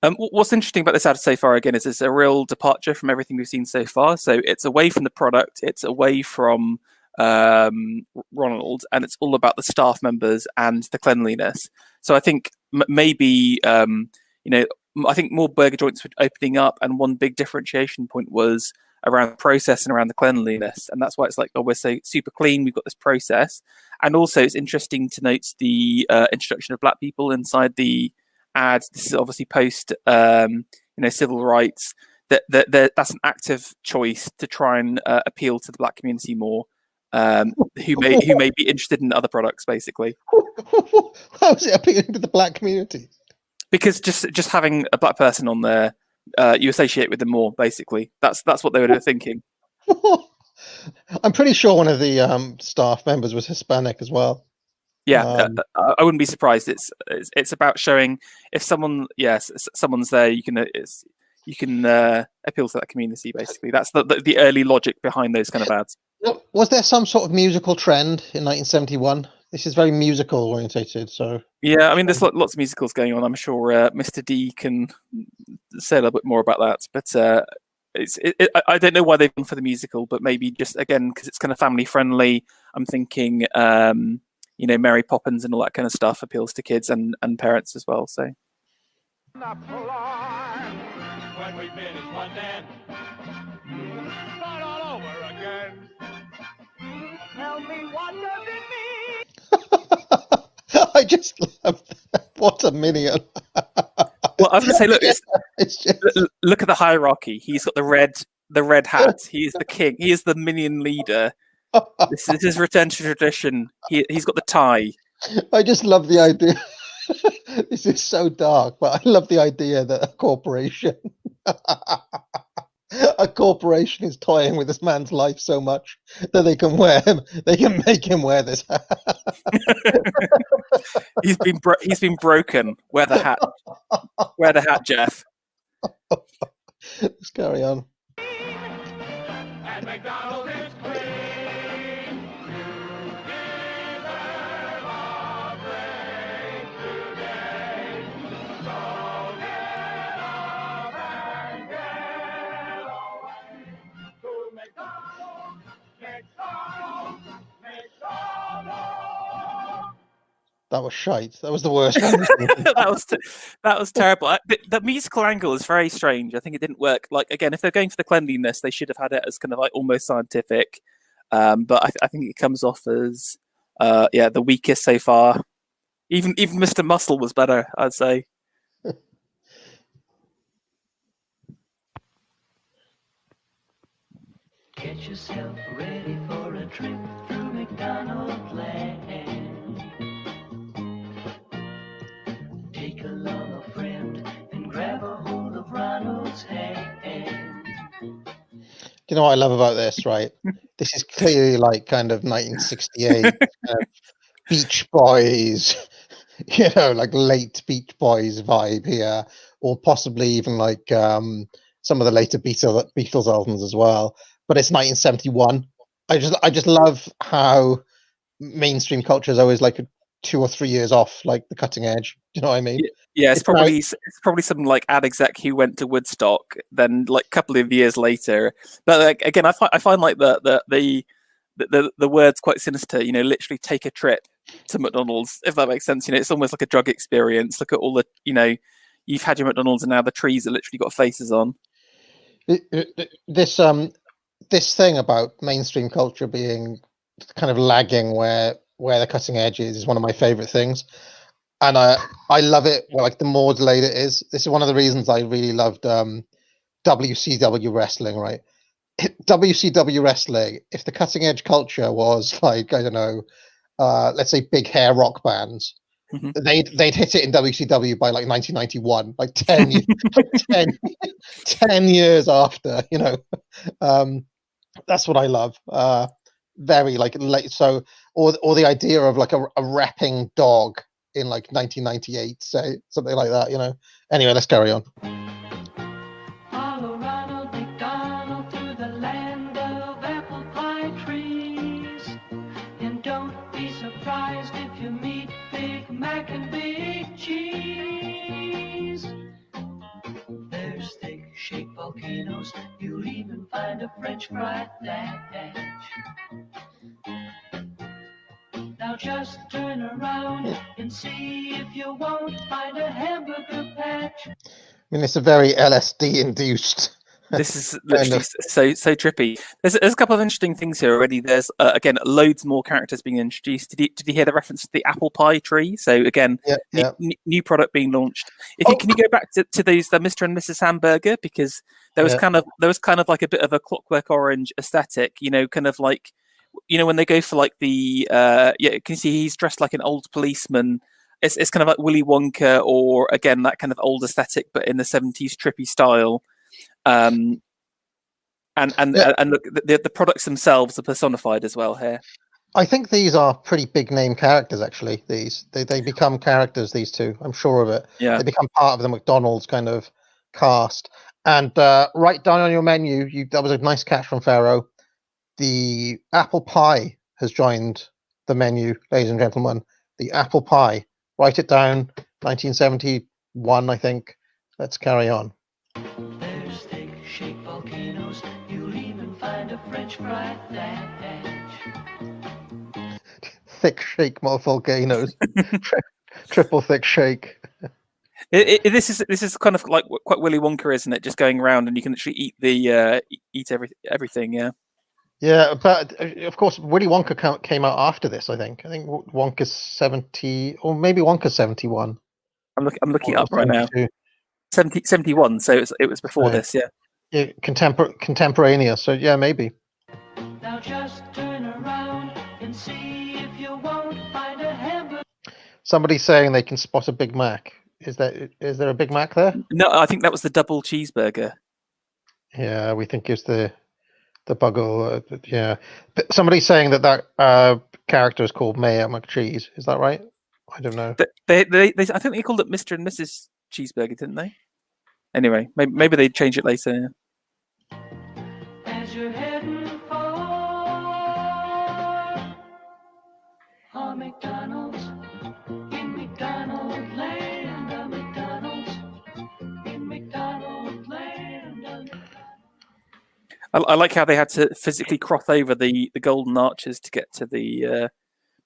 What's interesting about this ad so far, again, is it's a real departure from everything we've seen so far. So it's away from the product, it's away from Ronald, and it's all about the staff members and the cleanliness. So I think maybe, I think more burger joints were opening up, and one big differentiation point was around the process and around the cleanliness. And that's why it's like, oh, we're so super clean, we've got this process. And also it's interesting to note the introduction of black people inside the ads. This is obviously post civil rights. That's an active choice to try and appeal to the black community more, who may be interested in other products, basically. How is it appealing to the black community? Because just having a black person on there, you associate with them more, basically. That's what they were thinking. I'm pretty sure one of the staff members was Hispanic as well. Yeah, I wouldn't be surprised. It's about showing if someone's there, you can appeal to that community. Basically, that's the early logic behind those kind of ads. Was there some sort of musical trend in 1971? This is very musical orientated. So yeah, I mean, there's lots of musicals going on. I'm sure Mr. D can say a little bit more about that. But I don't know why they've gone for the musical, but maybe just again because it's kind of family friendly. I'm thinking. Mary Poppins and all that kind of stuff appeals to kids and parents as well. So. When we finish one dance, start all over again. Tell me what does it mean? I just love that. What a minion. Well, I was going to say, look, look at the hierarchy. He's got the red hat. He is the king. He is the minion leader. This is his return to tradition. He's got the tie. I just love the idea. This is so dark, but I love the idea that a corporation is toying with this man's life so much that they can make him wear this hat. He's been broken. Wear the hat. Wear the hat, Jeff. Let's carry on. And McDonald's is clean. That was shite. That was the worst one. that was terrible. The musical angle is very strange. I think it didn't work. Like again, if they're going for the cleanliness, they should have had it as kind of like almost scientific. But I think it comes off as the weakest so far. Even Mr. Muscle was better, I'd say. Get yourself ready for a trip through McDonald's land. Take along a friend and grab a hold of Ronald's hand. You know what I love about this, right? This is clearly like kind of 1968 Beach Boys, like late Beach Boys vibe here, or possibly even like some of the later Beatles albums as well. But it's 1971. I just love how mainstream culture is always like 2 or 3 years off, like the cutting edge. Do you know what I mean? Yeah, it's probably some like ad exec who went to Woodstock, then like a couple of years later. But like again, I find like the word's quite sinister. Literally take a trip to McDonald's, if that makes sense. It's almost like a drug experience. Look at all the you've had your McDonald's and now the trees are literally got faces on. This thing about mainstream culture being kind of lagging where the cutting edge is one of my favorite things, and I love it. Like the more delayed it is. This is one of the reasons I really loved WCW wrestling. Right, WCW wrestling. If the cutting edge culture was like, I don't know, let's say big hair rock bands, they'd hit it in WCW by like 1991, like 10 years, 10 years after. That's what I love. Very like late. So, or the idea of like a rapping dog in like 1998, say something like that, you know. Anyway, let's carry on. Follow Ronald McDonald to the land of apple pie trees. And don't be surprised if you meet Big Mac and Big Cheese. There's thick shaped volcanoes, you'll even find a French fry patch. Now just turn around and see if you won't find a hamburger patch. I mean, it's a very LSD induced. This is literally so trippy. There's a couple of interesting things here already. There's again loads more characters being introduced. Did you hear the reference to the apple pie tree? So again, new product being launched. Can you go back to these the Mr. and Mrs. Hamburger, because there was kind of like a bit of a Clockwork Orange aesthetic. You know, kind of like, you know, when they go for like the can you see he's dressed like an old policeman. It's kind of like Willy Wonka, or again that kind of old aesthetic, but in the 70s trippy style. And look, the products themselves are personified as well here. I think these are pretty big name characters, actually. They become characters, these two. I'm sure of it. Yeah. They become part of the McDonald's kind of cast. And right down on your menu, that was a nice catch from Pharaoh. The apple pie has joined the menu, ladies and gentlemen. The apple pie. Write it down. 1971, I think. Let's carry on. There's thick shaped volcanoes, you'll even find a French fry patch. Thick shake volcanoes. Triple thick shake. This is kind of like quite Willy Wonka, isn't it? Just going around and you can actually eat everything. Yeah. Yeah, but of course, Willy Wonka came out after this. I think Wonka's 70, or maybe Wonka's 71. I'm looking it up right now. 71. So it was before this. Yeah. Contemporaneous. So yeah, maybe. Now just turn around and see if you won't find a hamburger. Somebody's saying they can spot a Big Mac. Is there a Big Mac there? No, I think that was the Double Cheeseburger. Yeah, we think it's the Buggle. Yeah, but somebody's saying that character is called Mayor McCheese. Is that right? I don't know. I think they called it Mr. and Mrs. Cheeseburger, didn't they? Anyway, maybe they change it later. As you're heading for a McDonald's, in McDonald land, a McDonald's, in McDonald land. I like how they had to physically cross over the golden arches to get to the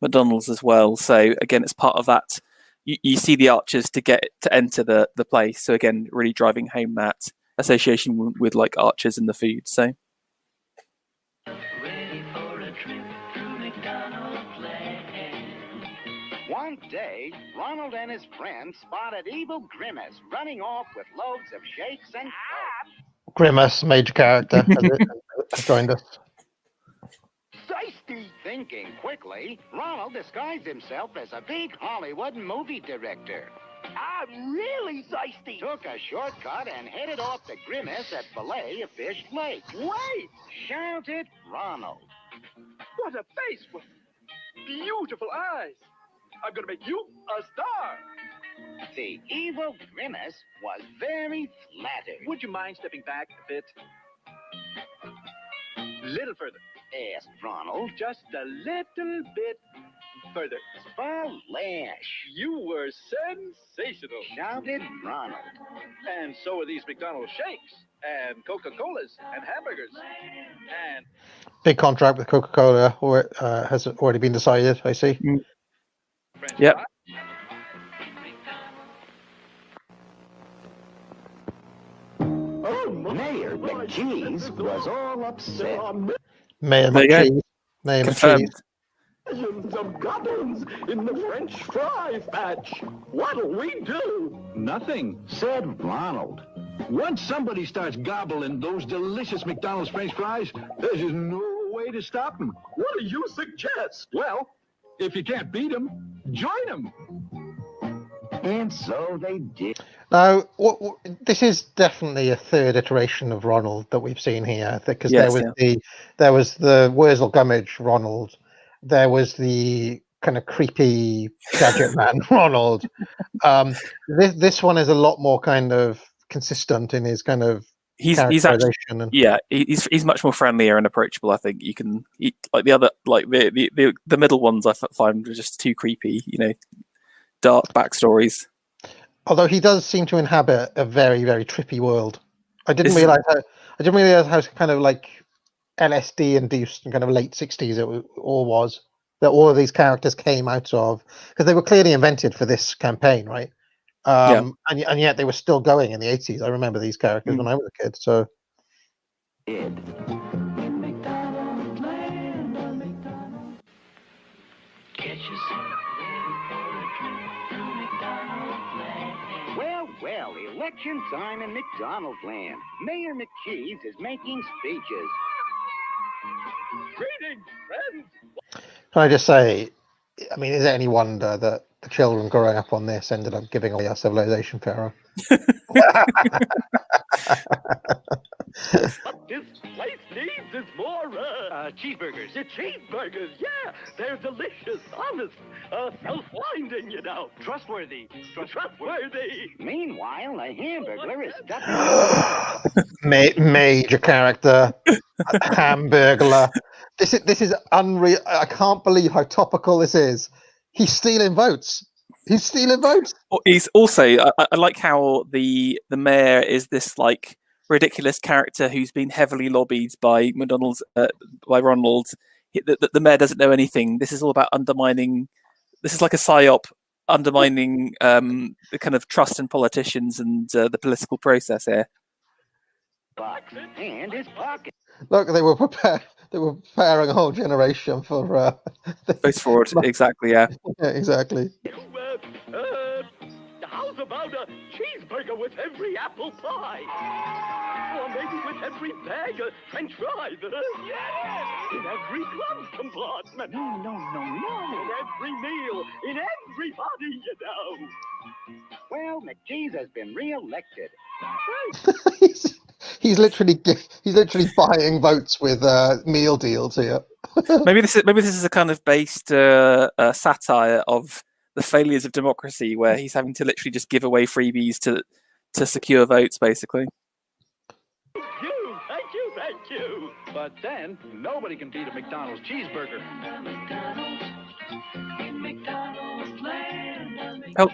McDonald's as well. So again, it's part of that. You see the arches to enter the place. So again, really driving home that association with like arches and the food. So Ready for a trip through McDonald land. One day, Ronald and his friends spotted evil Grimace running off with loads of shakes and Grimace, major character, has joined us. Feisty. Thinking quickly, Ronald disguised himself as a big Hollywood movie director. I'm really thirsty. Took a shortcut and headed off to Grimace at Filet-O-Fish Lake. Wait! Shouted Ronald. What a face with beautiful eyes. I'm going to make you a star. The evil Grimace was very flattered. Would you mind stepping back a bit? Little further. Asked Ronald. Just a little bit further. Splash! You were sensational. Shouted Ronald. And so are these McDonald's shakes, and Coca-Colas, and hamburgers, and... Big contract with Coca-Cola has already been decided, I see. Yep. Mayor McCheese was all upset. Mayor There you go. McCheese. Mayor Confirmed. McCheese. Millions of goblins in the French fry patch. What'll we do? Nothing, said Ronald. Once somebody starts gobbling those delicious McDonald's French fries, there's just no way to stop them. What do you suggest? Well, if you can't beat them, join them. And so they did. Now, this is definitely a third iteration of Ronald that we've seen here, because Yes, there was the Wurzel Gummidge Ronald, there was the kind of creepy gadget man, Ronald. This one is a lot more kind of consistent in his kind of he's actually, characterization. And yeah, he's much more friendlier and approachable. I think you can like the other, like the middle ones I find are just too creepy. You know, dark backstories. although he does seem to inhabit a very, very trippy world. I didn't realize how kind of like LSD induced and kind of late 60s it all was, that all of these characters came out of, because they were clearly invented for this campaign, right? And yet they were still going in the 80s. I remember these characters when I was a kid. So Well, election time in McDonald's land. Mayor McCheese is making speeches. Greetings, friends. can I just say, I mean, is it any wonder that the children growing up on this ended up giving away our civilization, Pharaoh? What this place needs is more cheeseburgers. Cheeseburgers, yeah. They're delicious, honest, self-winding, you know. Trustworthy. Meanwhile, a hamburger is stuck Major character, Hamburglar. This is unreal. I can't believe how topical this is. He's stealing votes. Well, he's also. I like how the mayor is this like ridiculous character who's been heavily lobbied by McDonald's, by Ronald. The mayor doesn't know anything. This is all about undermining. This is like a psyop, undermining the kind of trust in politicians and the political process here. and his pocket. Look, they were preparing a whole generation for Face forward, exactly. Yeah. Yeah, exactly. How's about a cheeseburger with every apple pie? Or maybe with every bag of french fries? Yeah! In every glove compartment. No. In every meal. In everybody, you know. Well, McCheese has been re-elected. he's literally buying votes with meal deals here. maybe this is a kind of based satire of the failures of democracy, where he's having to literally just give away freebies to secure votes, basically. Thank you. But then, nobody can beat a McDonald's cheeseburger. Hold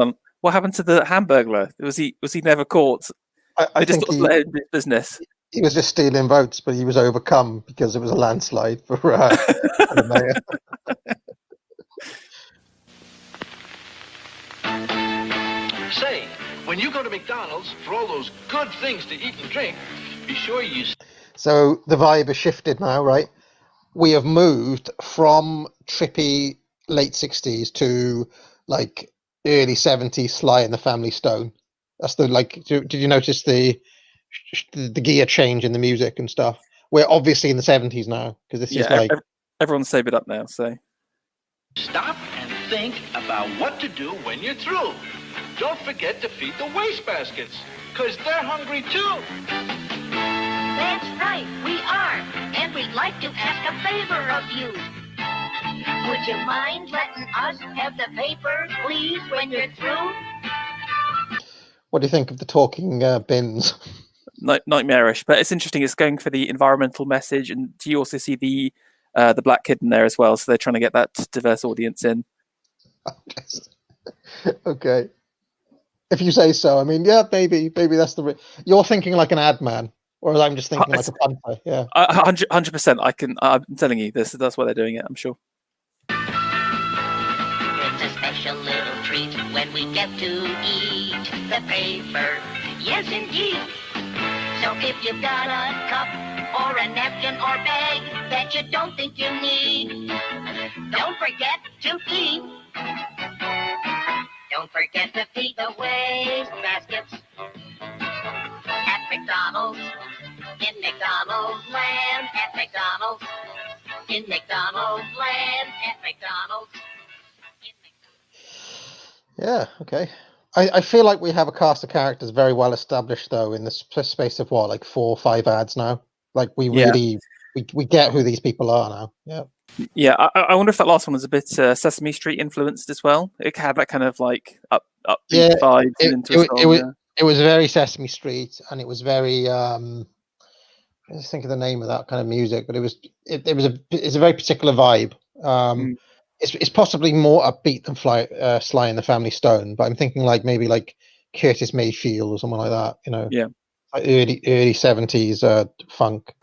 on. What happened to the Hamburglar? Was he never caught? I just think let him do business. He was just stealing votes, but he was overcome because it was a landslide for the mayor. Say, when you go to McDonald's for all those good things to eat and drink, be sure you... So the vibe has shifted now, right? We have moved from trippy late 60s to like early 70s Sly and the Family Stone. That's the like. Did you notice the gear change in the music and stuff? We're obviously in the 70s now because this is like everyone's sobered up now. So stop and think about what to do when you're through. Don't forget to feed the wastebaskets, because they're hungry too. That's right, we are. And we'd like to ask a favor of you. Would you mind letting us have the paper, please, when you're through? What do you think of the talking bins? Nightmarish, but it's interesting. It's going for the environmental message, and do you also see the black kid in there as well? So they're trying to get that diverse audience in. Okay. If you say so. I mean, yeah, maybe that's you're thinking like an ad man, or I'm just thinking like a punter. Yeah, 100%. I'm telling you, that's why they're doing it. I'm sure. It's a special little treat when we get to eat the paper. Yes, indeed. So if you've got a cup or a napkin or bag that you don't think you need, don't forget to feed. Don't forget to feed the waste baskets at McDonald's, in McDonald's land, at McDonald's, in McDonald's land, at McDonald's. Yeah, okay. I feel like we have a cast of characters very well established, though, in the space of what, like 4 or 5 ads now. Like we really we get who these people are now. Yeah. Yeah, I wonder if that last one was a bit Sesame Street influenced as well. It had that kind of like upbeat vibes and into a song. It was very Sesame Street, and it was very. I just think of the name of that kind of music, but it's a very particular vibe. It's possibly more upbeat than Sly and the Family Stone, but I'm thinking like maybe like Curtis Mayfield or something like that. You know, yeah, like early 70s funk.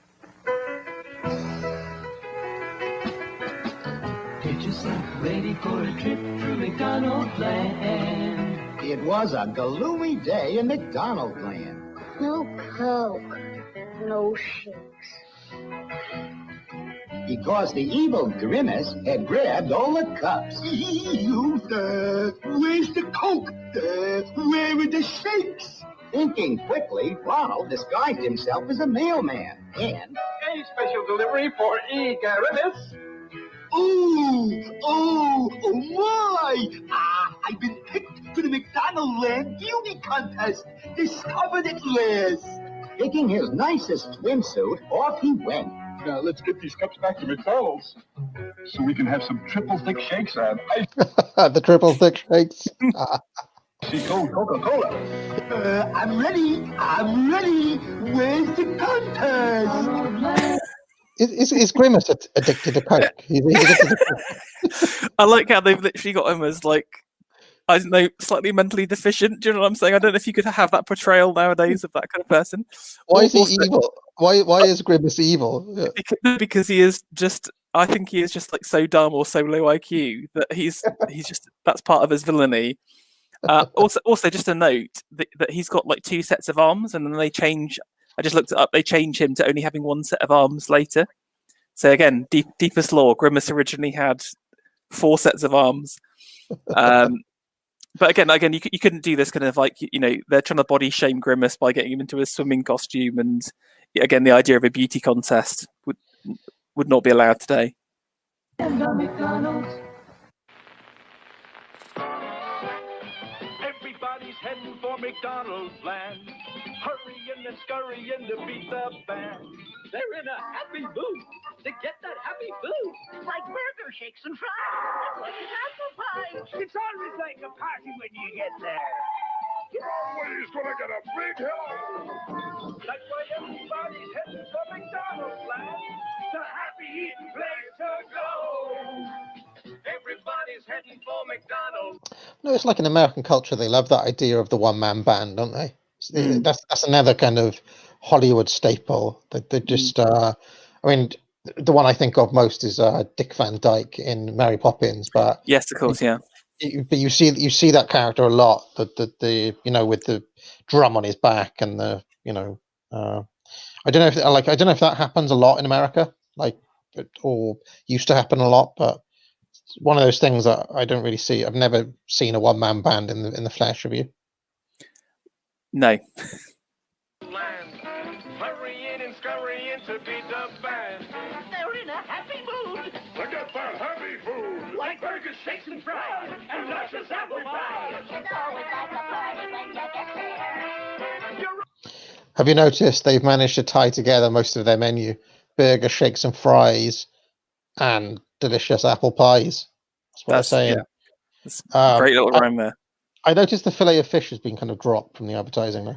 Get yourself ready for a trip through McDonald's land. It was a gloomy day in McDonald's land. No Coke. No shakes. Because the evil Grimace had grabbed all the cups. Where's the Coke? Where are the shakes? Thinking quickly, Ronald disguised himself as a mailman and... A special delivery for E. Grimace. Oh my! I've been picked for the McDonald's Land Beauty Contest. Discovered at last. Picking his nicest swimsuit, off he went. Now, let's get these cups back to McDonald's so we can have some triple thick shakes on. The triple thick shakes. See Coca-Cola. I'm ready. Where's the contest? Is Grimace addicted to Coke? He's addicted to Coke. I like how they've literally got him as like, I don't know, slightly mentally deficient. Do you know what I'm saying? I don't know if you could have that portrayal nowadays of that kind of person. Why is he evil? Why is Grimace evil? Because he is just. I think he is just like so dumb or so low IQ that he's just that's part of his villainy. Also, just a note that he's got like 2 sets of arms, and then they change. I just looked it up. They change him to only having 1 set of arms later. So again, deepest lore. Grimace originally had 4 sets of arms. But again, you couldn't do this kind of like, you know, they're trying to body shame Grimace by getting him into a swimming costume, and again, the idea of a beauty contest would not be allowed today. Everybody's heading for McDonald's land, hurrying and scurrying to beat the band. They're in a happy mood to get that happy food. Like burger shakes and fries, like apple pie. It's always like a party when you get there. Somebody's gonna get a big hello. That's why everybody's heading for McDonald's land, the happy eating place to go. Everybody's heading for McDonald's. No, it's like in American culture, they love that idea of the one-man band, don't they? That's another kind of Hollywood staple. They just, I mean, the one I think of most is Dick Van Dyke in Mary Poppins. But yes, of course, yeah. But you see that character a lot. The you know, with the drum on his back and the, you know, I don't know if that happens a lot in America, like, or used to happen a lot, but it's one of those things that I don't really see. I've never seen a one-man band in the flesh. Have you? No. Hurrying and scurrying to beat the band. They're in a happy mood. To get that happy food. Like burgers, shakes, and fries, and luscious apple pie. It's always like a party when you get there. Have you noticed they've managed to tie together most of their menu? Burger, shakes and fries, and delicious apple pies. That's what I'm saying. Yeah. That's a great little rhyme there. I noticed the fillet of fish has been kind of dropped from the advertising now.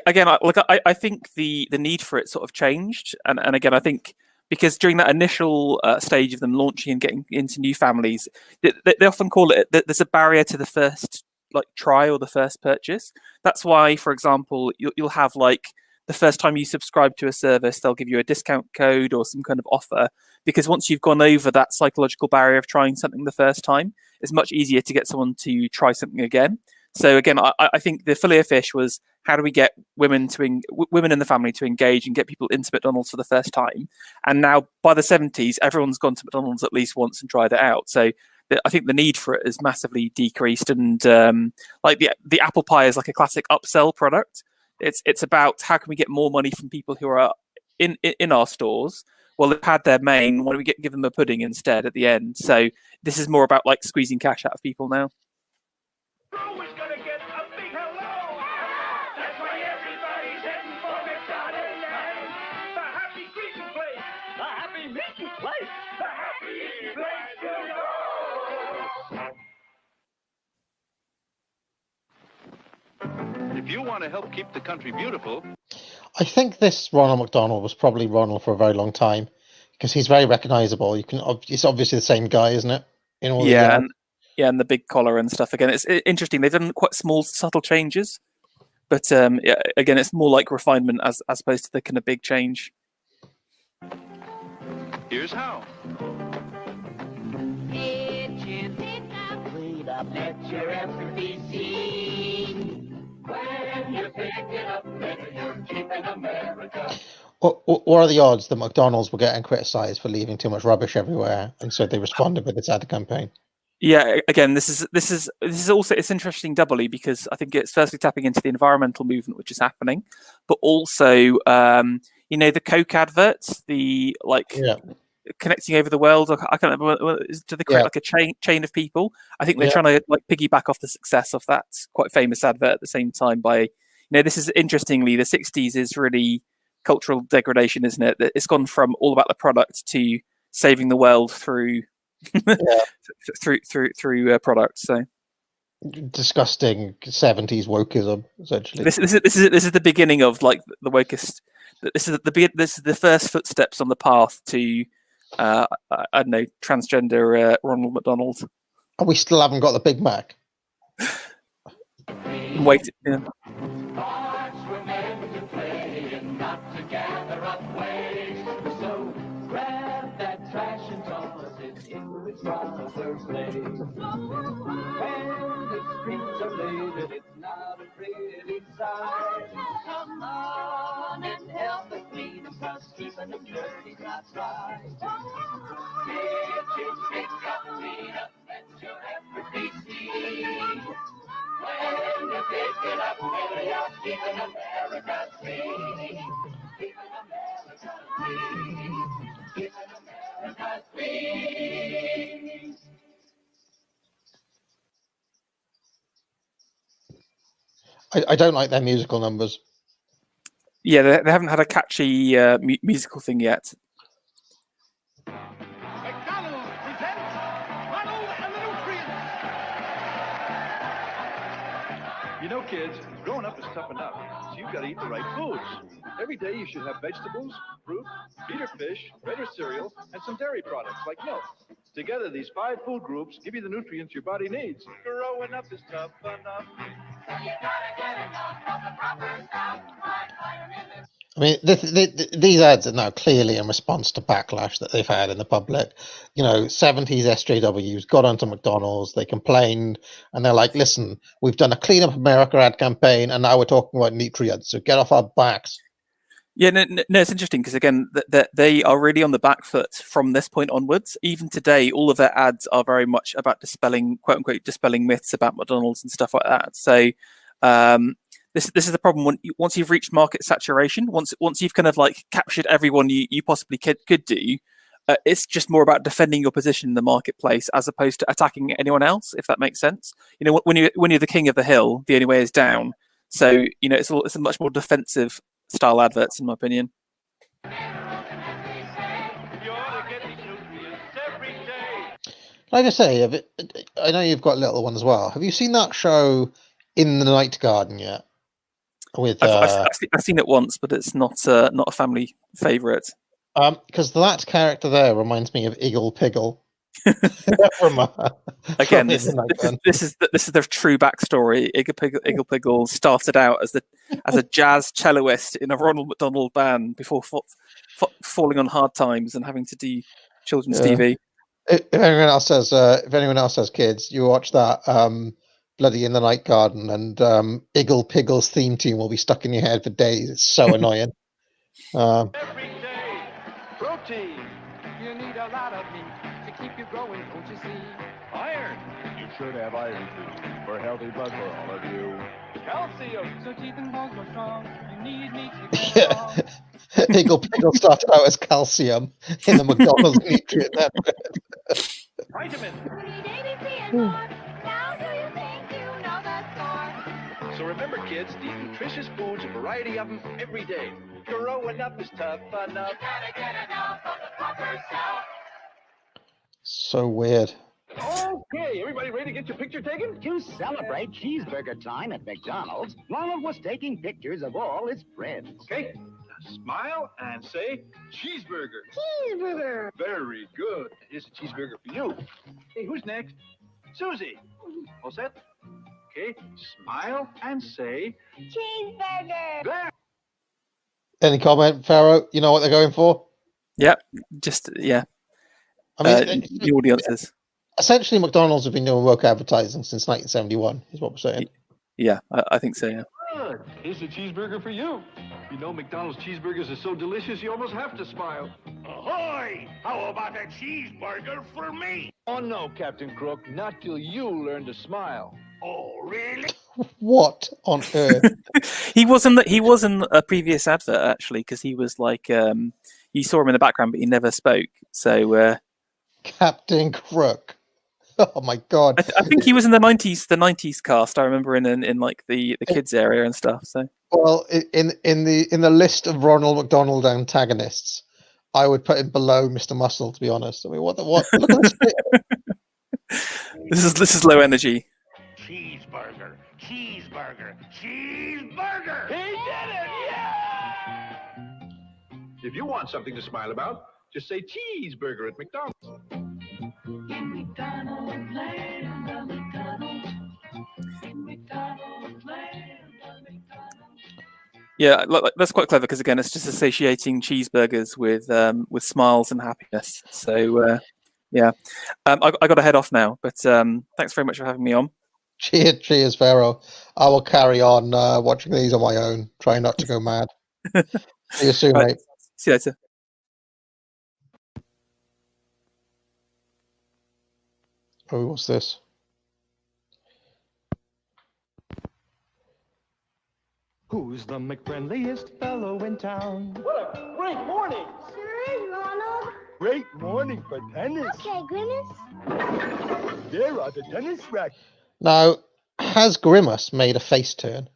Again, I think the need for it sort of changed, and again, I think because during that initial stage of them launching and getting into new families, they often call it that there's a barrier to the first like try or the first purchase. That's why, for example, you'll have like the first time you subscribe to a service, they'll give you a discount code or some kind of offer, because once you've gone over that psychological barrier of trying something the first time, it's much easier to get someone to try something again. So again, I think the fillet of fish was, how do we get women in the family to engage and get people into McDonald's for the first time? And now by the 70s, everyone's gone to McDonald's at least once and tried it out. So I think the need for it is massively decreased. And like the apple pie is like a classic upsell product. It's about how can we get more money from people who are in our stores. Well, they've had their main. Why don't we give them a pudding instead at the end? So this is more about like squeezing cash out of people now. Always gonna get a big hello. That's why everybody's heading for McDonald's. The happy greeting place, the happy meeting place, the happy you want to help keep the country beautiful, I think this Ronald McDonald was probably Ronald for a very long time because he's very recognizable. It's obviously the same guy, isn't it? In all the Yeah, and the big collar and stuff. Again, it's interesting. They've done quite small, subtle changes, but yeah, again, it's more like refinement as opposed to the kind of big change. here's how. Let your effort be seen. When you pick it up, you're keeping America. What are the odds that McDonald's were getting criticised for leaving too much rubbish everywhere, and so they responded with this ad campaign? Yeah, again, this is also, it's interesting doubly because I think it's firstly tapping into the environmental movement which is happening, but also the Coke adverts, the connecting over the world. I can't remember. Do they create like a chain of people? I think they're trying to like piggyback off the success of that quite famous advert at the same time. By this is interestingly, the '60s is really cultural degradation, isn't it? It's gone from all about the product to saving the world through through products. So disgusting '70s wokeism, essentially. This is the beginning of like the wokest. This is the first footsteps on the path to I don't know, transgender Ronald McDonald. And we still haven't got the Big Mac. Wait. Yeah. So grab that trash and toss it into its proper place. When the streets are laid, it's not a pretty sight. Come on and help us clean them, 'cause keeping them dirty not right. If you pick up, clean up, let your effort be seen. When you pick it up, you're keeping America clean. Keeping America clean. Keeping America clean. I don't like their musical numbers. Yeah, they haven't had a catchy musical thing yet. McDonald's presents Ronald and the Nutrients. You know, kids, growing up is tough enough, so you've got to eat the right foods. Every day you should have vegetables, fruit, meat or fish, bread or cereal, and some dairy products like milk. Together, these 5 food groups give you the nutrients your body needs. Growing up is tough enough. So you gotta get enough of the proper stuff, like vitamins. I mean, these ads are now clearly in response to backlash that they've had in the public. 70s SJWs got onto McDonald's, they complained, and they're like, listen, we've done a Clean Up America ad campaign, and now we're talking about nutrients, so get off our backs. Yeah, no, it's interesting because again, they are really on the back foot from this point onwards. Even today, all of their ads are very much about dispelling, quote unquote, dispelling myths about McDonald's and stuff like that. So this is the problem. Once you've reached market saturation, once you've kind of like captured everyone you possibly could do, it's just more about defending your position in the marketplace as opposed to attacking anyone else. If that makes sense, when you're the king of the hill, the only way is down. So it's a much more defensive style adverts, in my opinion. Like I say, I know you've got a little one as well. Have you seen that show In the Night Garden yet? I've seen it once, but it's not a family favourite. Because that character there reminds me of Iggle Piggle. Again, this is their true backstory. Iggle Piggle started out as a jazz celloist in a Ronald McDonald band before falling on hard times and having to do children's TV. If anyone else has kids, you watch that bloody In the Night Garden, and Iggle Piggle's theme tune will be stuck in your head for days. It's so annoying. Every day, protein. You need a lot of meat to keep you growing, don't you see? Iron. You should have iron too, for healthy blood for all of you. Calcium. So teeth and bones grow strong. You need meat to get along. Iggle Piggle started out as calcium in the McDonald's nutrient network. Vitamin. So remember, kids, to eat nutritious foods, a variety of them, every day. Growing up is tough enough. You gotta get enough of the proper stuff. So weird. Okay, everybody ready to get your picture taken? To celebrate cheeseburger time at McDonald's, Ronald was taking pictures of all his friends. Okay, now smile and say cheeseburger. Cheeseburger. Very good. Here's a cheeseburger for you. Hey, who's next? Susie. All set? Okay, smile and say Cheeseburger. there. Any comment, Pharaoh? You know what they're going for? Yeah, just yeah. I mean, The audiences. essentially, McDonald's have been doing woke advertising since 1971, is what we're saying. Yeah, I think so. Yeah. Good. Here's a cheeseburger for you. You know McDonald's cheeseburgers are so delicious you almost have to smile. Ahoy! How about a cheeseburger for me? Oh no, Captain Crook, not till you learn to smile. Oh, really? What on earth? He was in a previous advert actually, because he was like you saw him in the background, but he never spoke. So Captain Crook. Oh my god! I think he was in the 90s cast. I remember in like the kids area and stuff. So Well, in the list of Ronald McDonald antagonists, I would put him below Mr. Muscle. To be honest, I mean, what? Look at this bit. this is low energy. Cheeseburger, cheeseburger, cheeseburger! He did it! Yeah! If you want something to smile about, just say cheeseburger at McDonald's. In McDonald's land, the McDonald's. In McDonald's land, the McDonald's. Yeah, that's quite clever because again, it's just associating cheeseburgers with smiles and happiness. So yeah, I got to head off now. But thanks very much for having me on. Cheers, Pharaoh. I will carry on watching these on my own. Try not to go mad. See you soon, Right. mate. See you later. Oh, what's this? Who's the McFriendliest fellow in town? What a great morning! Sure, Ronald. Great morning for tennis. Okay, Grimace. There are the tennis racks. Now, has Grimace made a face turn?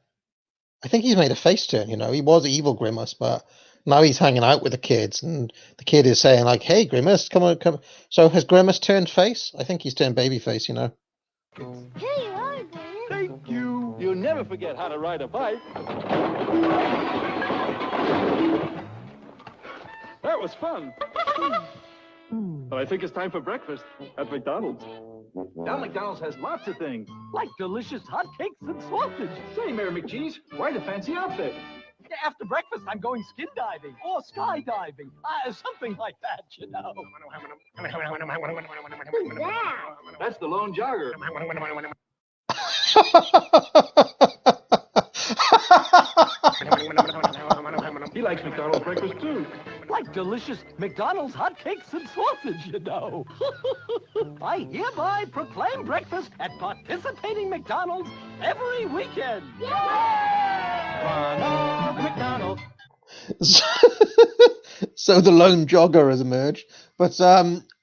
I think he's made a face turn. You know, he was evil Grimace, but now he's hanging out with the kids, and the kid is saying like, "Hey, Grimace, come on, come." So has Grimace turned face? I think he's turned baby face. You know. Here you are, Grimace. Thank you. You'll never forget how to ride a bike. That was fun. But I think it's time for breakfast at McDonald's. Now McDonald's has lots of things. Like delicious hotcakes and sausage. Say, Mayor McCheese, why the fancy outfit? After breakfast, I'm going skin diving or skydiving. Something like that, you know. Who's that? That's the lone jogger. He likes McDonald's breakfast too. Like delicious McDonald's hotcakes and sausage, you know. I hereby proclaim breakfast at participating McDonald's every weekend. Ronald McDonald. So the lone jogger has emerged, but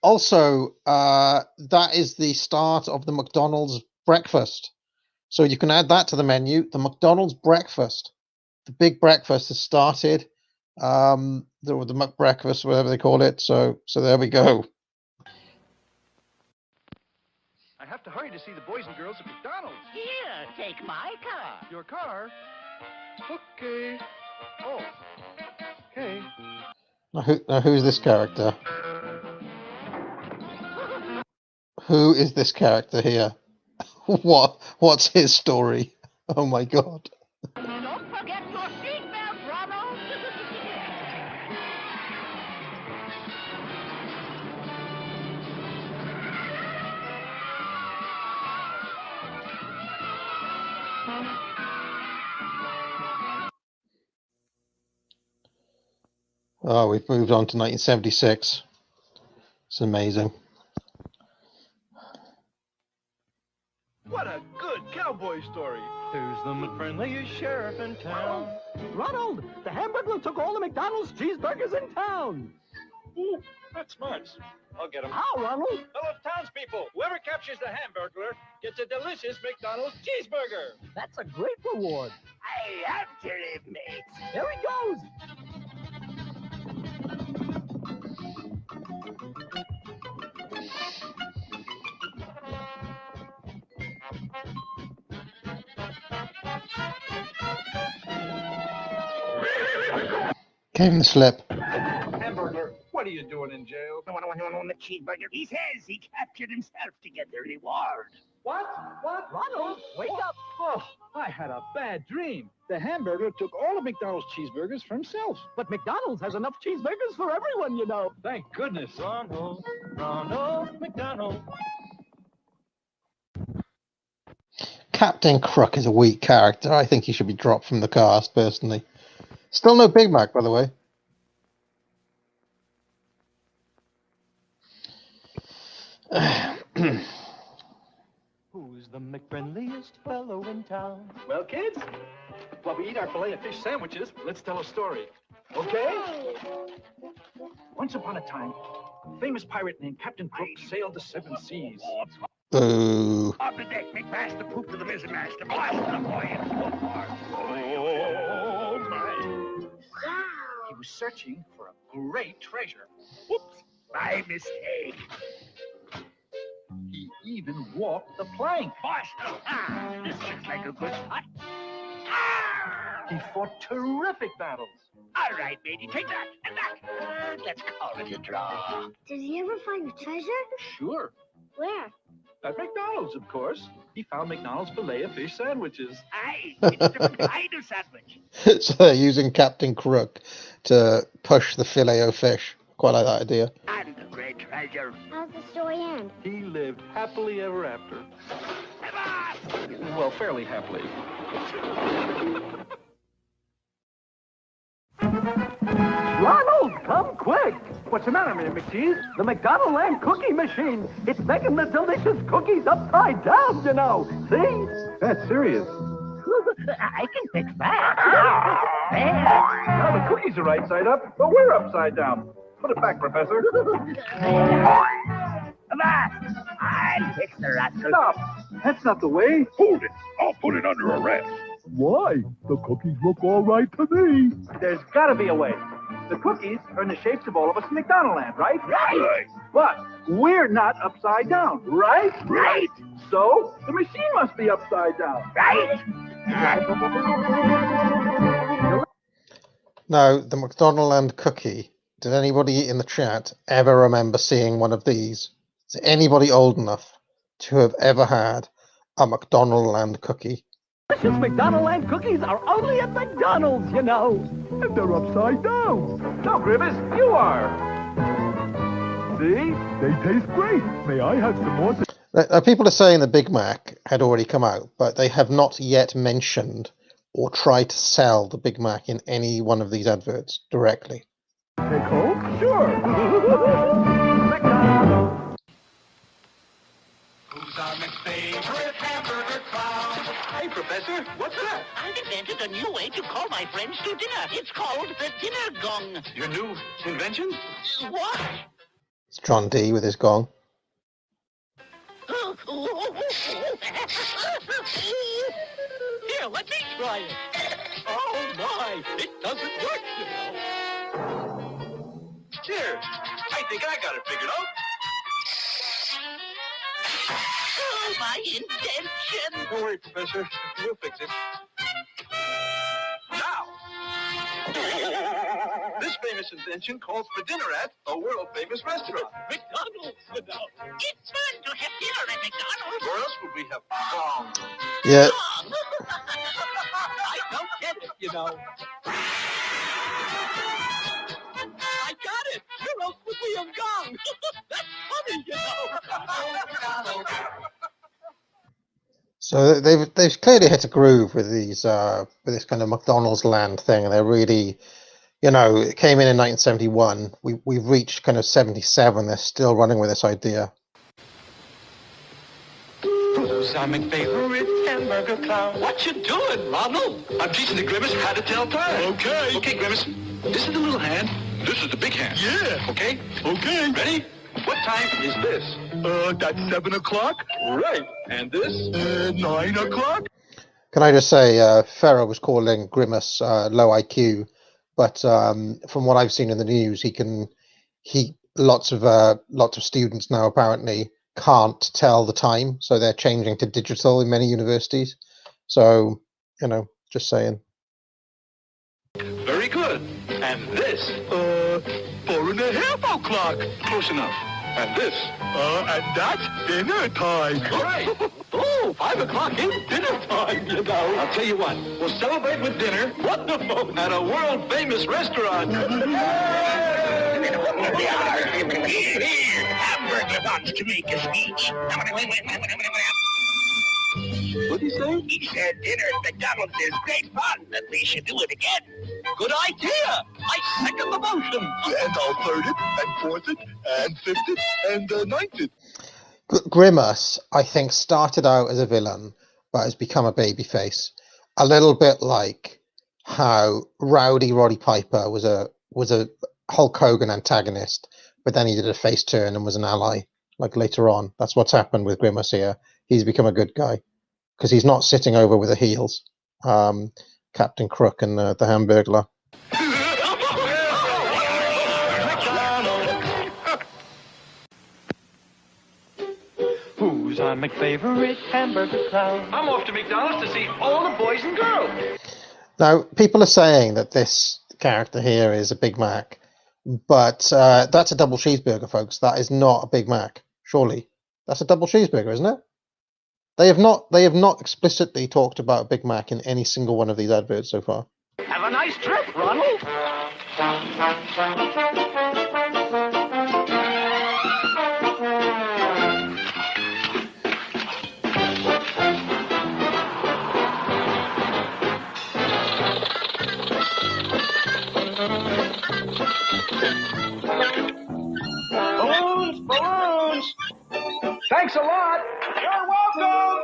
also that is the start of the McDonald's breakfast. So you can add that to the menu. The McDonald's breakfast, the big breakfast has started. The McBreakfast, whatever they call it. So there we go. I have to hurry to see the boys and girls at McDonald's. Here, take my car. Your car? Okay. Oh. Okay. Now who's this character? Who is this character here? What's his story? Oh my god. Don't forget your seatbelt, Ronald. Oh, we've moved on to 1976. It's amazing. What a good cowboy story. Who's the McFriendliest sheriff in town? Ronald, the Hamburglar took all the McDonald's cheeseburgers in town. Ooh, that's smart. I'll get him. How, Ronald? Hello, townspeople. Whoever captures the Hamburglar gets a delicious McDonald's cheeseburger. That's a great reward. I have to live, mates. There he goes. Gave him the slip. Hamburger, what are you doing in jail? Cheeseburger. He says he captured himself to get the reward. What? What? Ronald, wake up. Oh, I had a bad dream. The hamburger took all of McDonald's cheeseburgers for himself. But McDonald's has enough cheeseburgers for everyone, you know. Thank goodness. Ronald McDonald. Captain Crook is a weak character. I think he should be dropped from the cast, personally. Still no Big Mac, by the way. Who's the McFriendliest fellow in town? Well, kids, while we eat our filet of fish sandwiches, let's tell a story. Okay? Once upon a time, a famous pirate named Captain Crook sailed the seven seas. Boo. Up the deck, make fast the poop to the mizzen master. Blast the boy and so far. Oh, my. He was searching for a great treasure. Whoops, my mistake. He even walked the plank. Master, this looks like a good spot. He fought terrific battles. All right, matey, take that and that. Let's call it a draw. Did he ever find the treasure? Sure. Where? At McDonald's, of course. He found McDonald's filet of fish sandwiches. Aye, it's a different kind of sandwich. So they're using Captain Crook to push the filet o fish. Quite like that idea. And the great treasure. How's the story end? He lived happily ever after. Well, fairly happily. Ronald, come quick! What's the matter, man, McCheese? The McDonald Land cookie machine. It's making the delicious cookies upside down, you know. See? That's serious. I can fix that. There. Now the cookies are right side up, but we're upside down. Put it back, Professor. I'll fix the rascal. Stop! That's not the way. Hold it. I'll put it under arrest. Why? The cookies look all right to me. There's got to be a way. The cookies are in the shapes of all of us in McDonald Land, right? Right. But we're not upside down, right? Right. So the machine must be upside down. Right. Now, the McDonald Land cookie. Did anybody in the chat ever remember seeing one of these? Is anybody old enough to have ever had a McDonald Land cookie? Delicious McDonald Land cookies are only at McDonald's, you know. And they're upside down. No, Grimace, you are. See? They taste great. May I have some more? People are saying the Big Mac had already come out, but they have not yet mentioned or tried to sell the Big Mac in any one of these adverts directly. Take home? Sure. Who's our next favorite hamburger clown? Hey, Professor, what's that? I've invented a new way to call my friends to dinner. It's called the Dinner Gong. Your new invention? What? It's John D with his gong. Here, let me try it. Oh, my. It doesn't work, you know. Here, I think I got it figured out. Oh, my invention. Don't worry, Professor. We'll fix it. Now, this famous invention calls for dinner at a world-famous restaurant. McDonald's, you know. It's fun to have dinner at McDonald's. Where else would we have gong? Yeah. I don't get it, you know. I got it. Where else would we have gone? That's funny, you know. So they've clearly hit a groove with these with this kind of McDonald's Land thing, and they're really, you know, it came in 1971. We've reached kind of 77. They're still running with this idea. Who's our favorite hamburger clown? What you doing, Ronald? I'm teaching the Grimace how to tell time. Okay. Okay, Grimace. This is the little hand. This is the big hand. Yeah. Okay? Okay. Ready? What time is this? That's 7 o'clock. Right. And this? 9 o'clock. Can I just say, Ferrer was calling Grimace low IQ, but from what I've seen in the news, lots of students now apparently can't tell the time, so they're changing to digital in many universities. So You know, just saying. Very good. And this? 4.5 o'clock. Close enough. And this? And that's dinner time. All right. Oh, 5 o'clock is dinner time, you know. I'll tell you what. We'll celebrate with dinner. Wonderful. At a world-famous restaurant. Hamburger wants to make a speech. What did he say? He said dinner at McDonald's is great fun, and we should do it again. Good idea. I second the motion. And I'll third it, and fourth it, and fifth it, and ninth it. Grimace, I think, started out as a villain, but has become a babyface. A little bit like how Rowdy Roddy Piper was a Hulk Hogan antagonist, but then he did a face turn and was an ally. Like later on, that's what's happened with Grimace here. He's become a good guy because he's not sitting over with the heels, Captain Crook and the Hamburglar. Who's our McFavorite hamburger clown? I'm off to McDonald's to see all the boys and girls. Now, people are saying that this character here is a Big Mac, but that's a double cheeseburger, folks. That is not a Big Mac. Surely, that's a double cheeseburger, isn't it? They have not explicitly talked about a Big Mac in any single one of these adverts so far. Have a nice trip, Ronald. Balloons! Thanks a lot! You're welcome!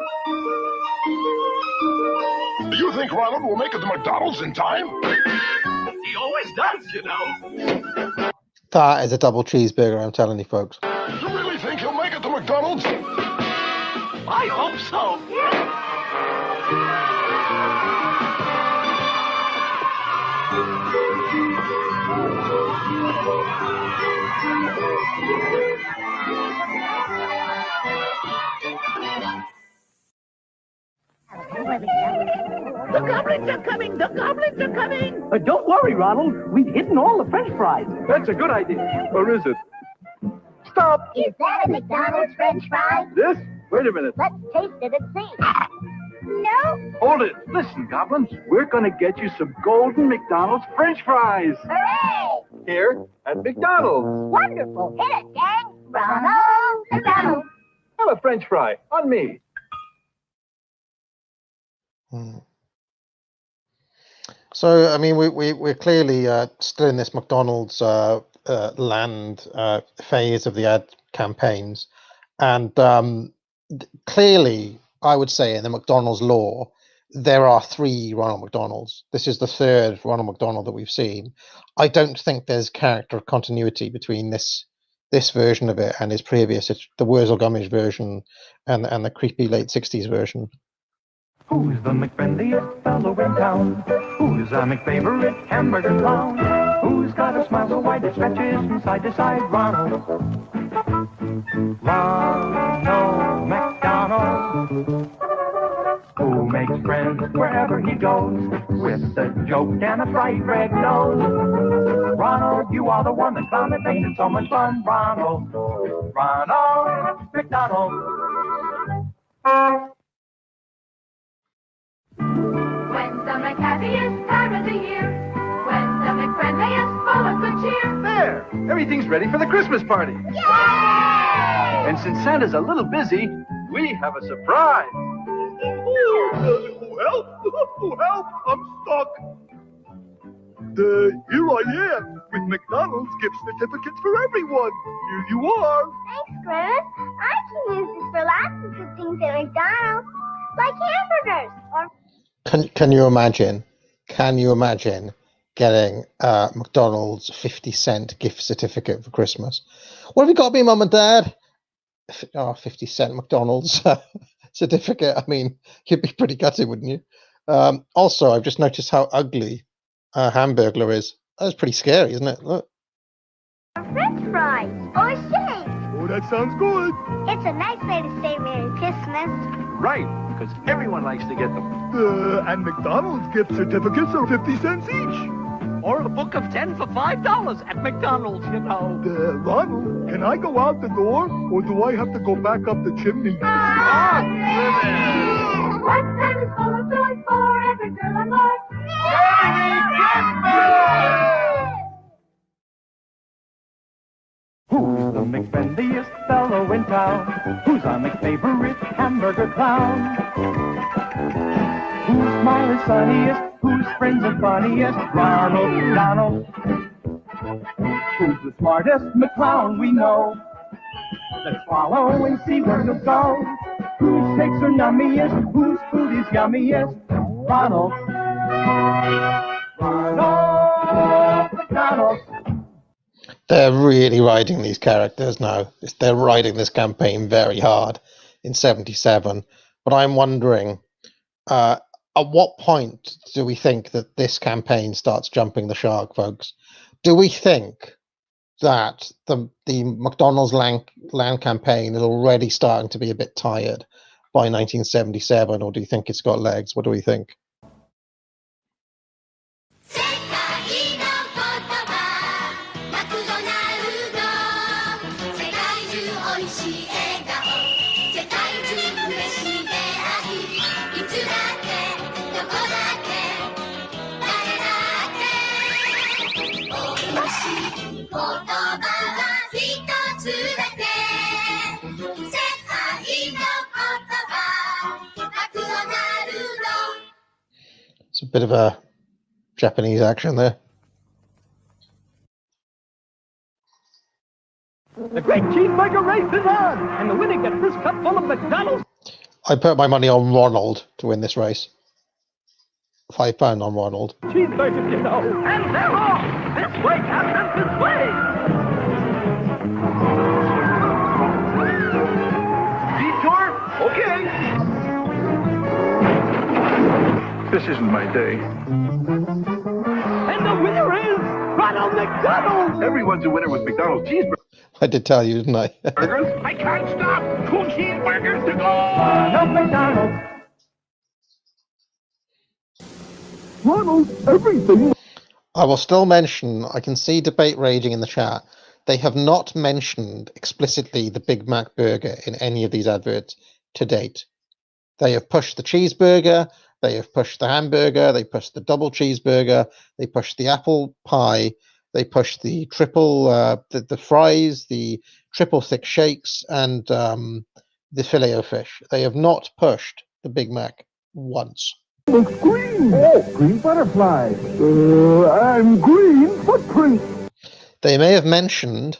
Do you think Ronald will make it to McDonald's in time? He always does, you know. That is a double cheeseburger, I'm telling you, folks. You really think he'll make it to McDonald's? I hope so. The goblins are coming! The goblins are coming! Don't worry, Ronald. We've hidden all the French fries. That's a good idea. Or is it? Stop. Is that a McDonald's French fry? This? Wait a minute. Let's taste it and see. No? Hold it. Listen, Goblins. We're going to get you some golden McDonald's French fries. Hooray! Here at McDonald's. Wonderful. Hit it, gang. Ronald, McDonald. Have a French fry on me. So, I mean, we're clearly still in this McDonald's land phase of the ad campaigns. And clearly, I would say in the McDonald's lore, there are 3 Ronald McDonalds. This is the 3rd Ronald McDonald that we've seen. I don't think there's character continuity between this version of it and his previous, the Wurzel Gummidge version and the creepy late 60s version. Who's the McFriendliest fellow in town? Who's our McFavorite hamburger clown? Who's got a smile so wide it stretches from side to side? Ronald. Ronald McDonald. Who makes friends wherever he goes with a joke and a bright red nose. Ronald, you are the one that found it made it so much fun. Ronald. Ronald McDonald. When's the McHappiest time of the year? When's the McFriendliest full of good cheer? There! Everything's ready for the Christmas party. Yay! And since Santa's a little busy, we have a surprise. Help! Help! I'm stuck. Here I am with McDonald's gift certificates for everyone. Here you are. Thanks, Chris. I can use this for lots of good things at McDonald's, like hamburgers or... Can you imagine? Can you imagine getting McDonald's 50-cent gift certificate for Christmas? What have you got to be, Mum and Dad? 50-cent McDonald's certificate. I mean, you'd be pretty gutted, wouldn't you? Also, I've just noticed how ugly Hamburglar is. That's pretty scary, isn't it? Look. French fries or shake. Oh, that sounds good. It's a nice way to say Merry Christmas. Right, because everyone likes to get them. And McDonald's gift certificates are 50 cents each. Or a book of 10 for $5 at McDonald's, you know. Ronald, can I go out the door, or do I have to go back up the chimney? What time is full of joy for every girl and boy? Who's the McFriendliest fellow in town? Who's our McFavorite hamburger clown? Whose smile is sunniest? Whose friends are funniest? Ronald, Donald. Who's the smartest McClown we know? Let's follow and see where he'll go. Whose steaks are nummiest? Whose food is yummiest? Ronald. Ronald McDonald. They're really riding these characters now. They're riding this campaign very hard in 77. But I'm wondering, at what point do we think that this campaign starts jumping the shark, folks? Do we think that the McDonald's land campaign is already starting to be a bit tired by 1977, or do you think it's got legs? What do we think? It's a bit of a Japanese action there. The great cheeseburger race is on, and the winner gets this cup full of McDonald's. I put my money on Ronald to win this race. £5 on Ronald. Cheeseburgers, you know. And they're off. This way, Captain, this way. Detour? Okay. This isn't my day. And the winner is Ronald McDonald. Everyone's a winner with McDonald's cheeseburger. I did tell you, didn't I? I can't stop. 2 cheeseburgers to go. Ronald McDonald. Ronald, everything. I will still mention, I can see debate raging in the chat. They have not mentioned explicitly the Big Mac burger in any of these adverts to date. They have pushed the cheeseburger, they have pushed the hamburger, they pushed the double cheeseburger, they pushed the apple pie, they pushed the triple, the fries, the triple thick shakes, and the filet o fish. They have not pushed the Big Mac once. Looks green. Oh, green butterfly. And green footprint. They may have mentioned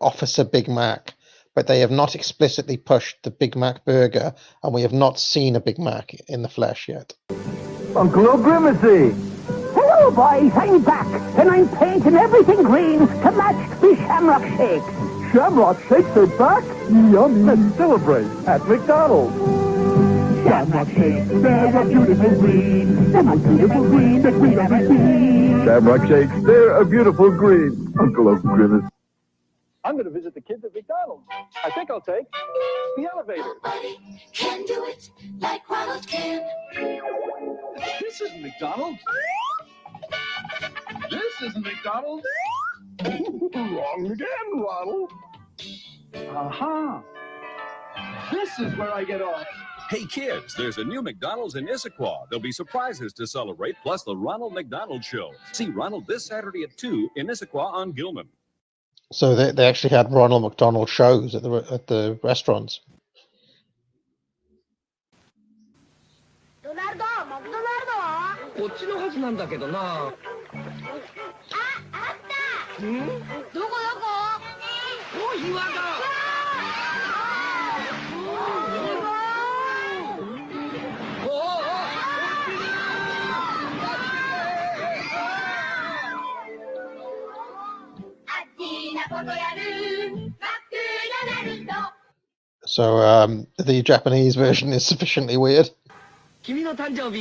Officer Big Mac, but they have not explicitly pushed the Big Mac burger, and we have not seen a Big Mac in the flesh yet. Uncle O'Grimacy. Hello, boys. I'm back, and I'm painting everything green to match the Shamrock Shakes. Shamrock Shakes are back? Yummy. Let's celebrate at McDonald's. Shamrock Shakes, they're a beautiful green. They're my beautiful green that we ever see. Shamrock Shakes, they're a beautiful green. Uncle O'Grimacy. I'm going to visit the kids at McDonald's. I think I'll take the elevator. Nobody can do it like Ronald can. This isn't McDonald's. This isn't McDonald's. Wrong again, Ronald. Aha. This is where I get off. Hey kids, there's a new McDonald's in Issaquah. There'll be surprises to celebrate, plus the Ronald McDonald Show. See Ronald this Saturday at 2 in Issaquah on Gilman. So they actually had Ronald McDonald shows at the restaurants. So the Japanese version is sufficiently weird. McDonald,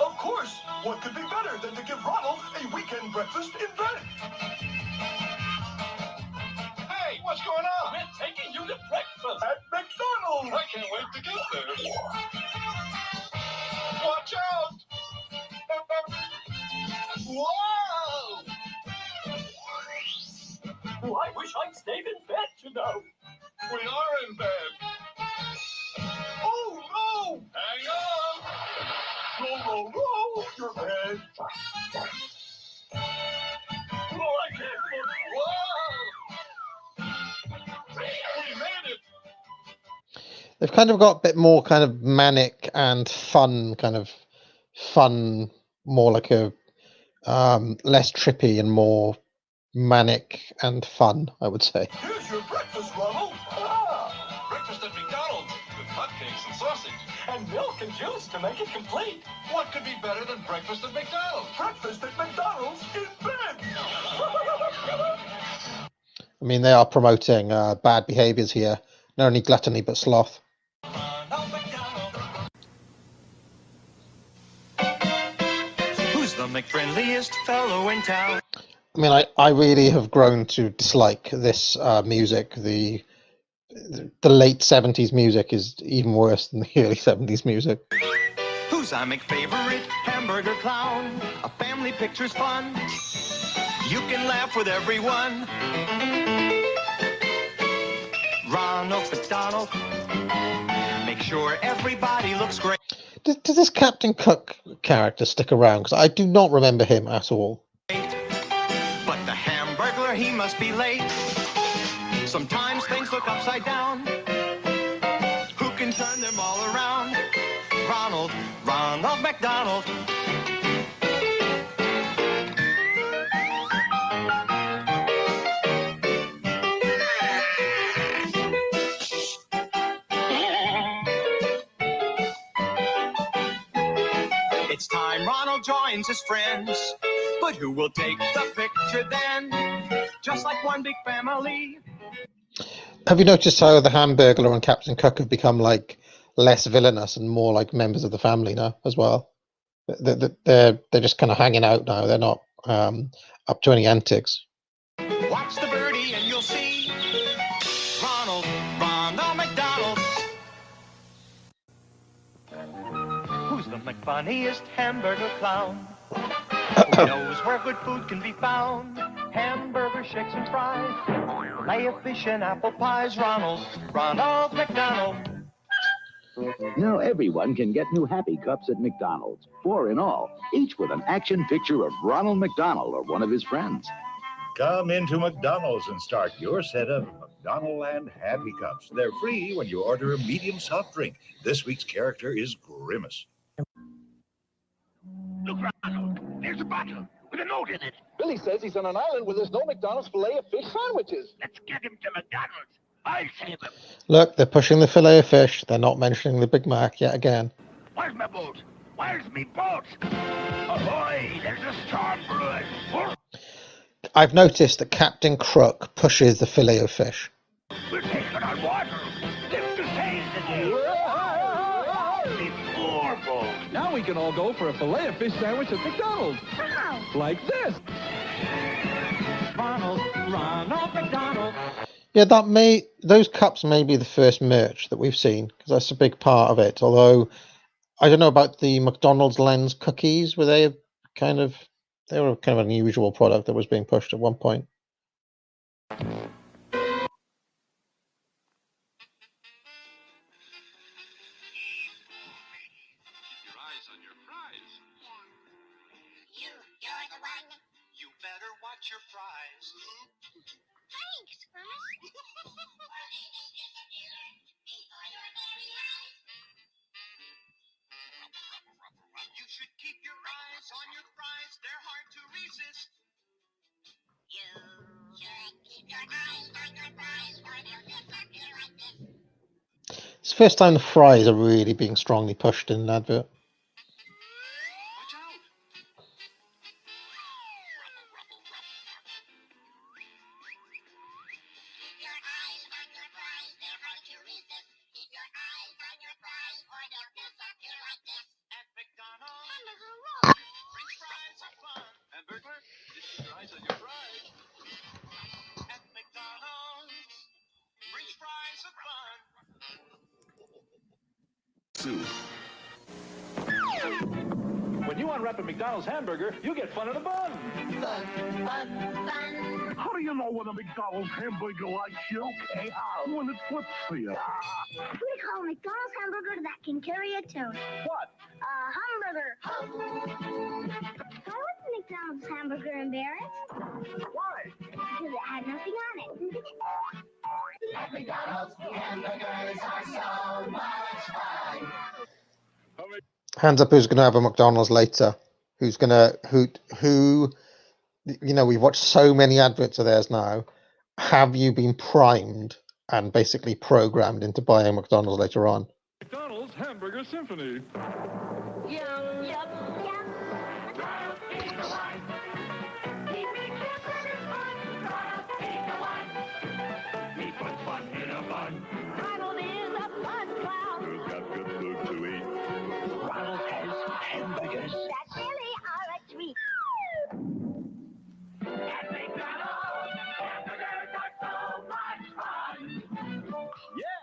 Of course. What could be better than to give Ronald a weekend breakfast in bed? Hey, what's going on? We're taking you to breakfast at McDonald's. I can't wait to get there. Watch out! Whoa! Oh, I wish I'd stayed in bed, you know. We are in bed. Oh, no! Hang on! Roll, roll, roll your bed. Oh, I can't move. Whoa! We made it! They've kind of got a bit more kind of manic and fun, more like a less trippy and more manic and fun, I would say. Here's your breakfast, Ronald. Ah, breakfast at McDonald's with hotcakes and sausage. And milk and juice to make it complete. What could be better than breakfast at McDonald's? Breakfast at McDonald's in bed. I mean, they are promoting bad behaviors here. Not only gluttony, but sloth. Who's the McFriendliest fellow in town? I mean, I really have grown to dislike this music. The late 70s music is even worse than the early 70s music. Who's our McFavorite hamburger clown? A family picture's fun. You can laugh with everyone. Ronald McDonald. Make sure everybody looks great. Does this Captain Cook character stick around? Because I do not remember him at all. But the hamburglar, he must be late. Sometimes things look upside down. Who can turn them all around? Ronald McDonald. It's time Ronald joins his friends. But who will take the picture then? Just like one big family. Have you noticed how the Hamburglar and Captain Cook have become like less villainous and more like members of the family now as well? They're just kind of hanging out now. They're not up to any antics. Watch the birdie and you'll see Ronald McDonald. Who's the McFunniest hamburger clown? Who knows where good food can be found? Hamburger, shakes and fries, fillet of fish and apple pies. Ronald McDonald. Now everyone can get new Happy Cups at McDonald's. 4 in all, each with an action picture of Ronald McDonald or one of his friends. Come into McDonald's and start your set of McDonald and Happy Cups. They're free when you order a medium soft drink. This week's character is Grimace. Look, Ronald, there's a bottle with a note in it. Billy says he's on an island where there's no McDonald's filet of fish sandwiches. Let's get him to McDonald's. I'll save him. Look, they're pushing the filet of fish. They're not mentioning the Big Mac yet again. Where's my boat? Where's me boat? Ahoy, there's a storm brewing. I've noticed that Captain Crook pushes the filet of fish. We're taking on water. Lift the sails again. Before boat. Now we can all go for a filet of fish sandwich at McDonald's. Wow. Like this. Ronald McDonald. Yeah, those cups may be the first merch that we've seen, because that's a big part of it. Although I don't know about the McDonald's lens cookies. Were they kind of an unusual product that was being pushed at one point? You're the one. You better watch your prize. Thanks, Grimace. You should keep your eyes on your prize. They're hard to resist. You should keep your eyes on your prize or they'll disappear like this. It's the first time the fries are really being strongly pushed in an advert. Watch out. Keep your eyes on your prize, they're hard to resist. Keep your eyes on your prize or they'll disappear like this. At McDonald's, Hamburger roll. French fries are fun. Hamburger, just keep your eyes on your prize. At McDonald's. soup. When you unwrap a McDonald's hamburger, you get fun in a bun. How do you know when a McDonald's hamburger likes you? When it flips for you. We call a McDonald's hamburger that can carry a tune. What? A hamburger. Why was the McDonald's hamburger embarrassed? Why? Because it had nothing on it. At McDonald's, the hamburgers are so much fun. Hands up who's going to have a McDonald's later. Who's going to, who, you know, we've watched so many adverts of theirs now. Have you been primed and basically programmed into buying McDonald's later on? McDonald's Hamburger Symphony. Ronald is a fun clown. Who's got good food to eat? Ronald has hamburgers that really are a treat. At McDonald's, hamburgers are so much fun. Yeah.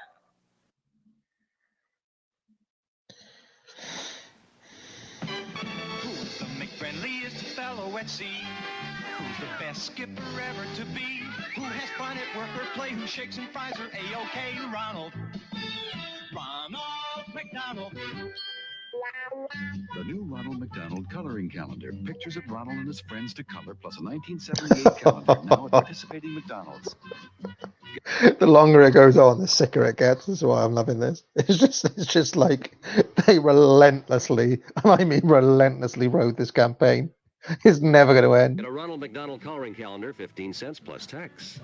Who's the McFriendliest fellow at sea? Who's the best skipper ever to be? Who has fun at work or play? Who shakes and fries are A-OK? Ronald. Ronald McDonald. The new Ronald McDonald coloring calendar. Pictures of Ronald and his friends to color, plus a 1978 calendar now at participating McDonald's. The longer it goes on, the sicker it gets. That's why I'm loving this. It's just like they relentlessly, and I mean relentlessly, wrote this campaign. It's never going to end. Get a Ronald McDonald coloring calendar, 15 cents plus tax.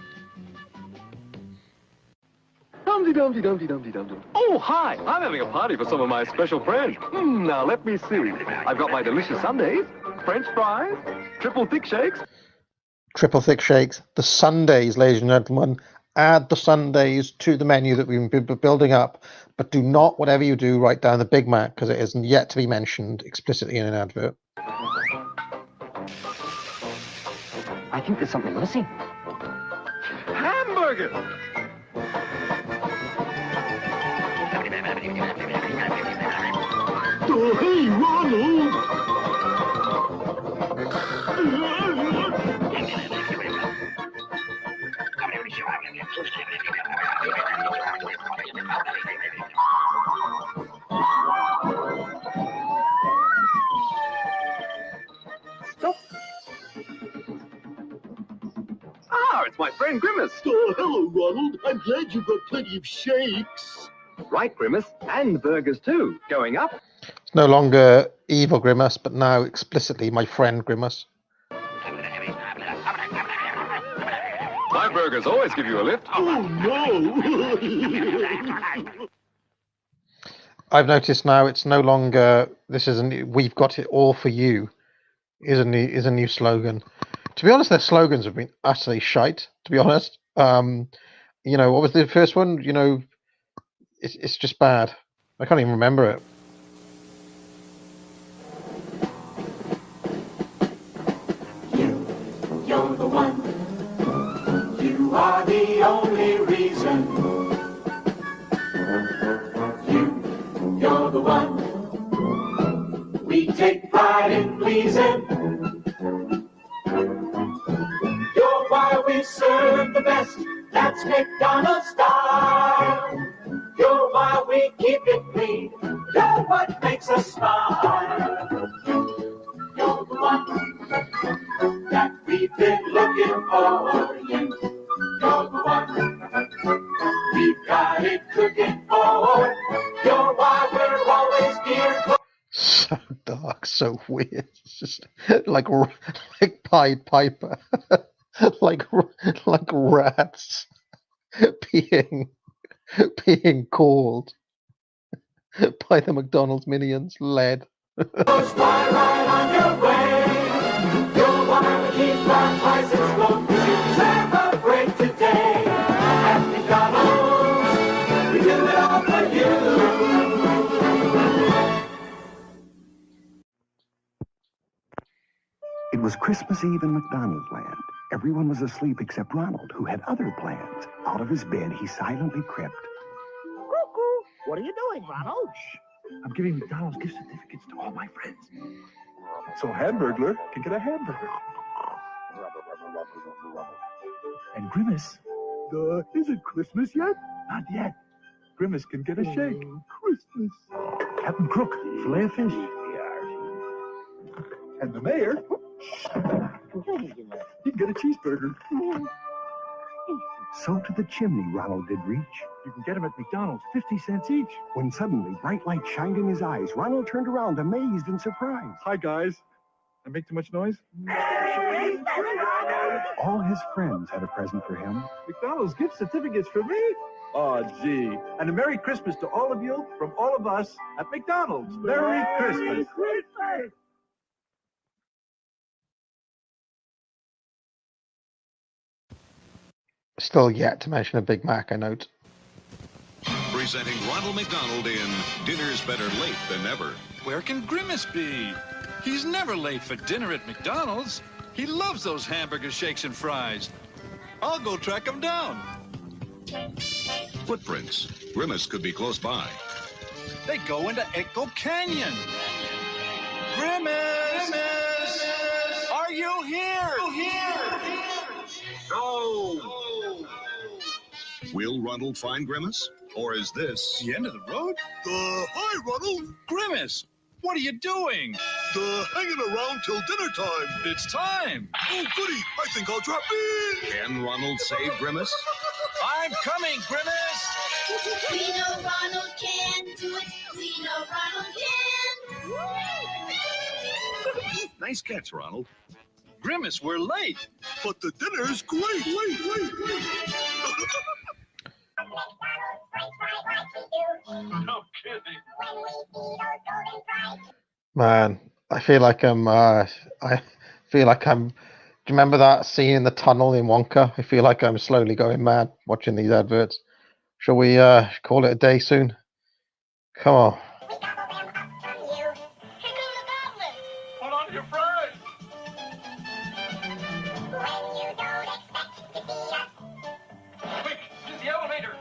Dum-de-dum-de-dum-de-dum-de-dum. Oh, hi! I'm having a party for some of my special friends. Now, let me see. I've got my delicious sundaes, French fries, triple thick shakes. Triple thick shakes. The Sundays, ladies and gentlemen. Add the Sundays to the menu that we've been building up, but do not, whatever you do, write down the Big Mac because it isn't yet to be mentioned explicitly in an advert. I think there's something missing. Hamburger! Oh, hey, Ronald! Ah, it's my friend Grimace. Oh, hello, Ronald. I'm glad you've got plenty of shakes. Right, Grimace, and burgers too. Going up. It's no longer evil Grimace, but now explicitly my friend Grimace. My burgers always give you a lift. Oh, no! I've noticed now it's no longer, this isn't, we've got it all for you, is a new slogan. To be honest, their slogans have been utterly shite, to be honest. You know, what was the first one? You know, it's just bad. I can't even remember it. You're the one. You are the only reason. You're the one. We take pride in pleasing. You're why we serve the best. That's McDonald's style. You're why we keep it clean. You're what makes us smile. You're the one that we've been looking for. You're the one we've got it cooking for. You're why we're always geared for. So dark, so weird. It's just like Pied Piper, like rats being called by the McDonald's minions, led. Push right on your way. You're why we keep our prices low. You deserve a break today. At McDonald's, we do it all for you. It was Christmas Eve in McDonald land. Everyone was asleep except Ronald, who had other plans. Out of his bed, he silently crept. Cuckoo! What are you doing, Ronald? I'm giving McDonald's gift certificates to all my friends. So Hamburglar can get a hamburger. And Grimace, is it Christmas yet? Not yet. Grimace can get a shake. Christmas. Captain Crook, fillet of fish. And the mayor, he can get a cheeseburger. So to the chimney Ronald did reach. You can get them at McDonald's, 50 cents each. When suddenly bright light shined in his eyes, Ronald turned around amazed and surprised. Hi, guys. I make too much noise? All his friends had a present for him. McDonald's gift certificates for me? Oh, gee. And a Merry Christmas to all of you from all of us at McDonald's. Merry Christmas. Still yet to mention a Big Mac, I note. Presenting Ronald McDonald in Dinner's Better Late Than Never. Where can Grimace be? He's never late for dinner at McDonald's. He loves those hamburger shakes and fries. I'll go track him down. Footprints. Grimace could be close by. They go into Echo Canyon. Grimace! Are you here? No! Will Ronald find Grimace? Or is this the end of the road? Hi, Ronald! Grimace, what are you doing? Hanging around till dinner time. It's time. Oh, goody! I think I'll drop in. Can Ronald save Grimace? I'm coming, Grimace! We know Ronald can do it. We know Ronald can. Nice catch, Ronald. Grimace, we're late. But the dinner's great. No kidding. Man, I feel like I'm. Do you remember that scene in the tunnel in Wonka? I feel like I'm slowly going mad watching these adverts. Shall we call it a day soon? Come on. Put on your fries. Quick, to the elevator.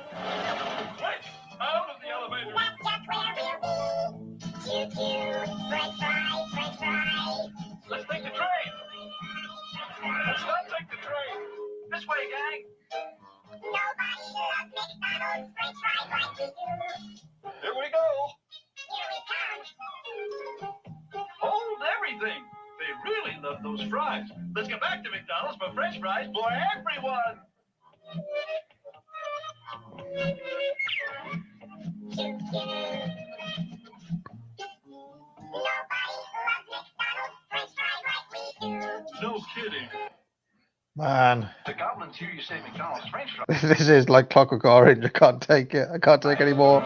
Quick, out of the elevator. Let's take the train. Let's not take the train. This way, gang. Nobody loves McDonald's French fries like we do. Here we go. Here we come. Hold everything. They really love those fries. Let's get back to McDonald's for French fries for everyone. No kidding. Man, The goblins hear you say McDonald's French fries. this is like Clockwork Orange. I can't take it. I can't take any more.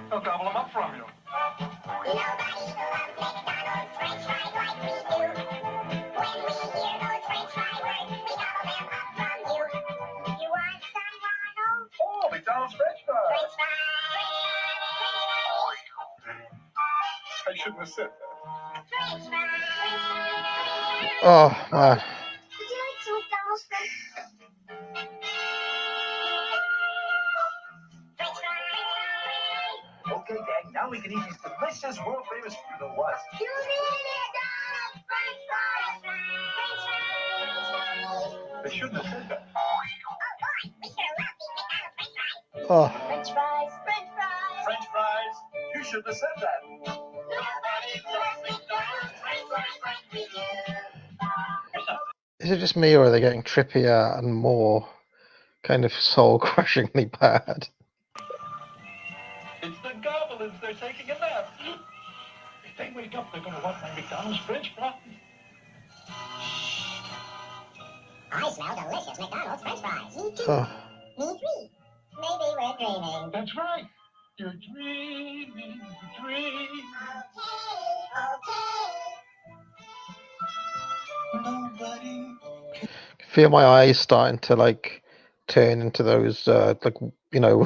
They'll gobble them up from you. Oh, McDonald's French fries. I shouldn't have said that. Oh man. Okay, gang, now we can eat these delicious, world-famous, you know what? I shouldn't have said that. Oh. French fries, French fries. French fries. You shouldn't have said that. Nobody loves McDonald's French fries like we do. Is it just me, or are they getting trippier and more kind of soul-crushingly bad? It's the goblins. They're taking a nap. If they wake up, they're going to want my McDonald's French fries. I smell delicious McDonald's French fries. Me too. Oh. Me three. Maybe we're dreaming. That's right. You're dreaming, dreaming. Nobody. Feel my eyes starting to like turn into those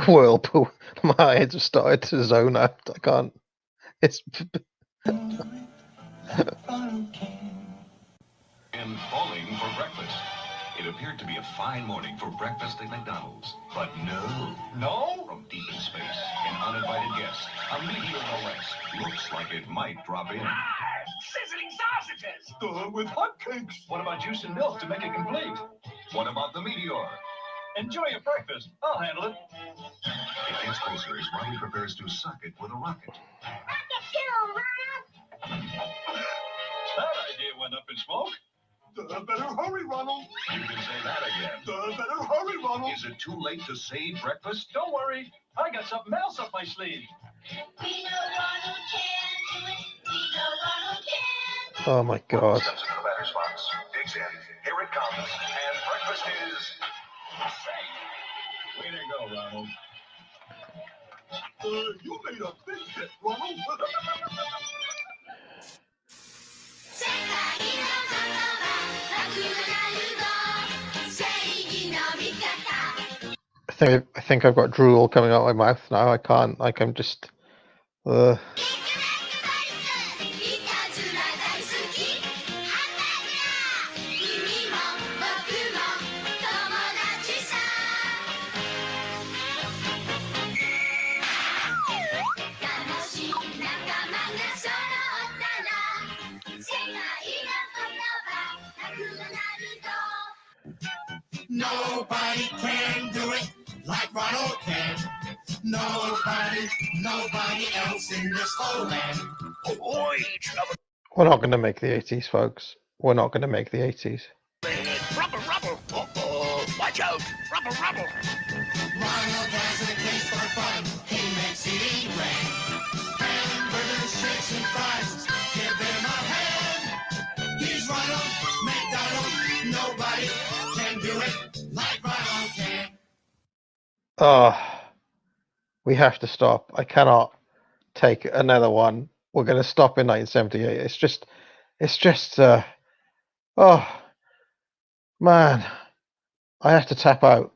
whirlpool. My eyes have started to zone out. I can't. It's. And falling for breakfast. It appeared to be a fine morning for breakfast at McDonald's. But no. No? From deep in space, uninvited guest. A meteor no less. Looks like it might drop in. Sizzling sausages! With hotcakes. What about juice and milk to make it complete? What about the meteor? Enjoy your breakfast. I'll handle it. It gets closer as Ronnie prepares to suck it with a rocket. Rocket fuel, Ronald! That idea went up in smoke. Better hurry, Ronald. You can say that again. Better hurry, Ronald. Is it too late to save breakfast? Don't worry. I got something else up my sleeve. We know Ronald can do it. We know Ronald can. Oh my God. Steps into the batter's box. Digs in. Here it comes. And breakfast is safe. Way to go, Ronald. You made a big hit, Ronald. I think I've got drool coming out of my mouth now. I can't. Like I'm just. Nobody can do it like Ronald can. Nobody else in this whole land. Oi, trouble. We're not going to make the 80s, folks. We're not going to make the 80s. Rubble, rubble. Uh-oh, watch out. Rubble, rubble. Ronald has a taste for fun. He makes it eat rain. Hamburgers, shakes, and fries. Give him a hand. He's Ronald McDonald. Nobody can do it like Ronald can. Oh, we have to stop. I cannot take another one. We're going to stop in 1978. It's just, oh, man, I have to tap out.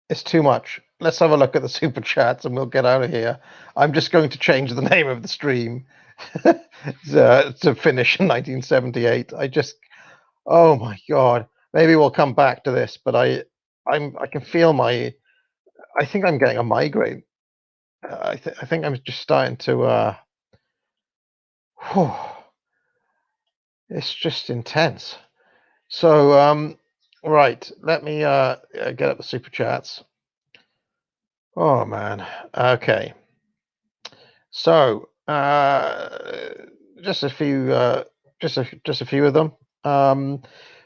It's too much. Let's have a look at the super chats and we'll get out of here. I'm just going to change the name of the stream to finish in 1978. Oh my God. Maybe we'll come back to this, but I can feel I think I'm getting a migraine. I think I'm just starting to, it's just intense. So, right, let me get up the super chats. Oh man. Okay. So, just a few, just a few of them.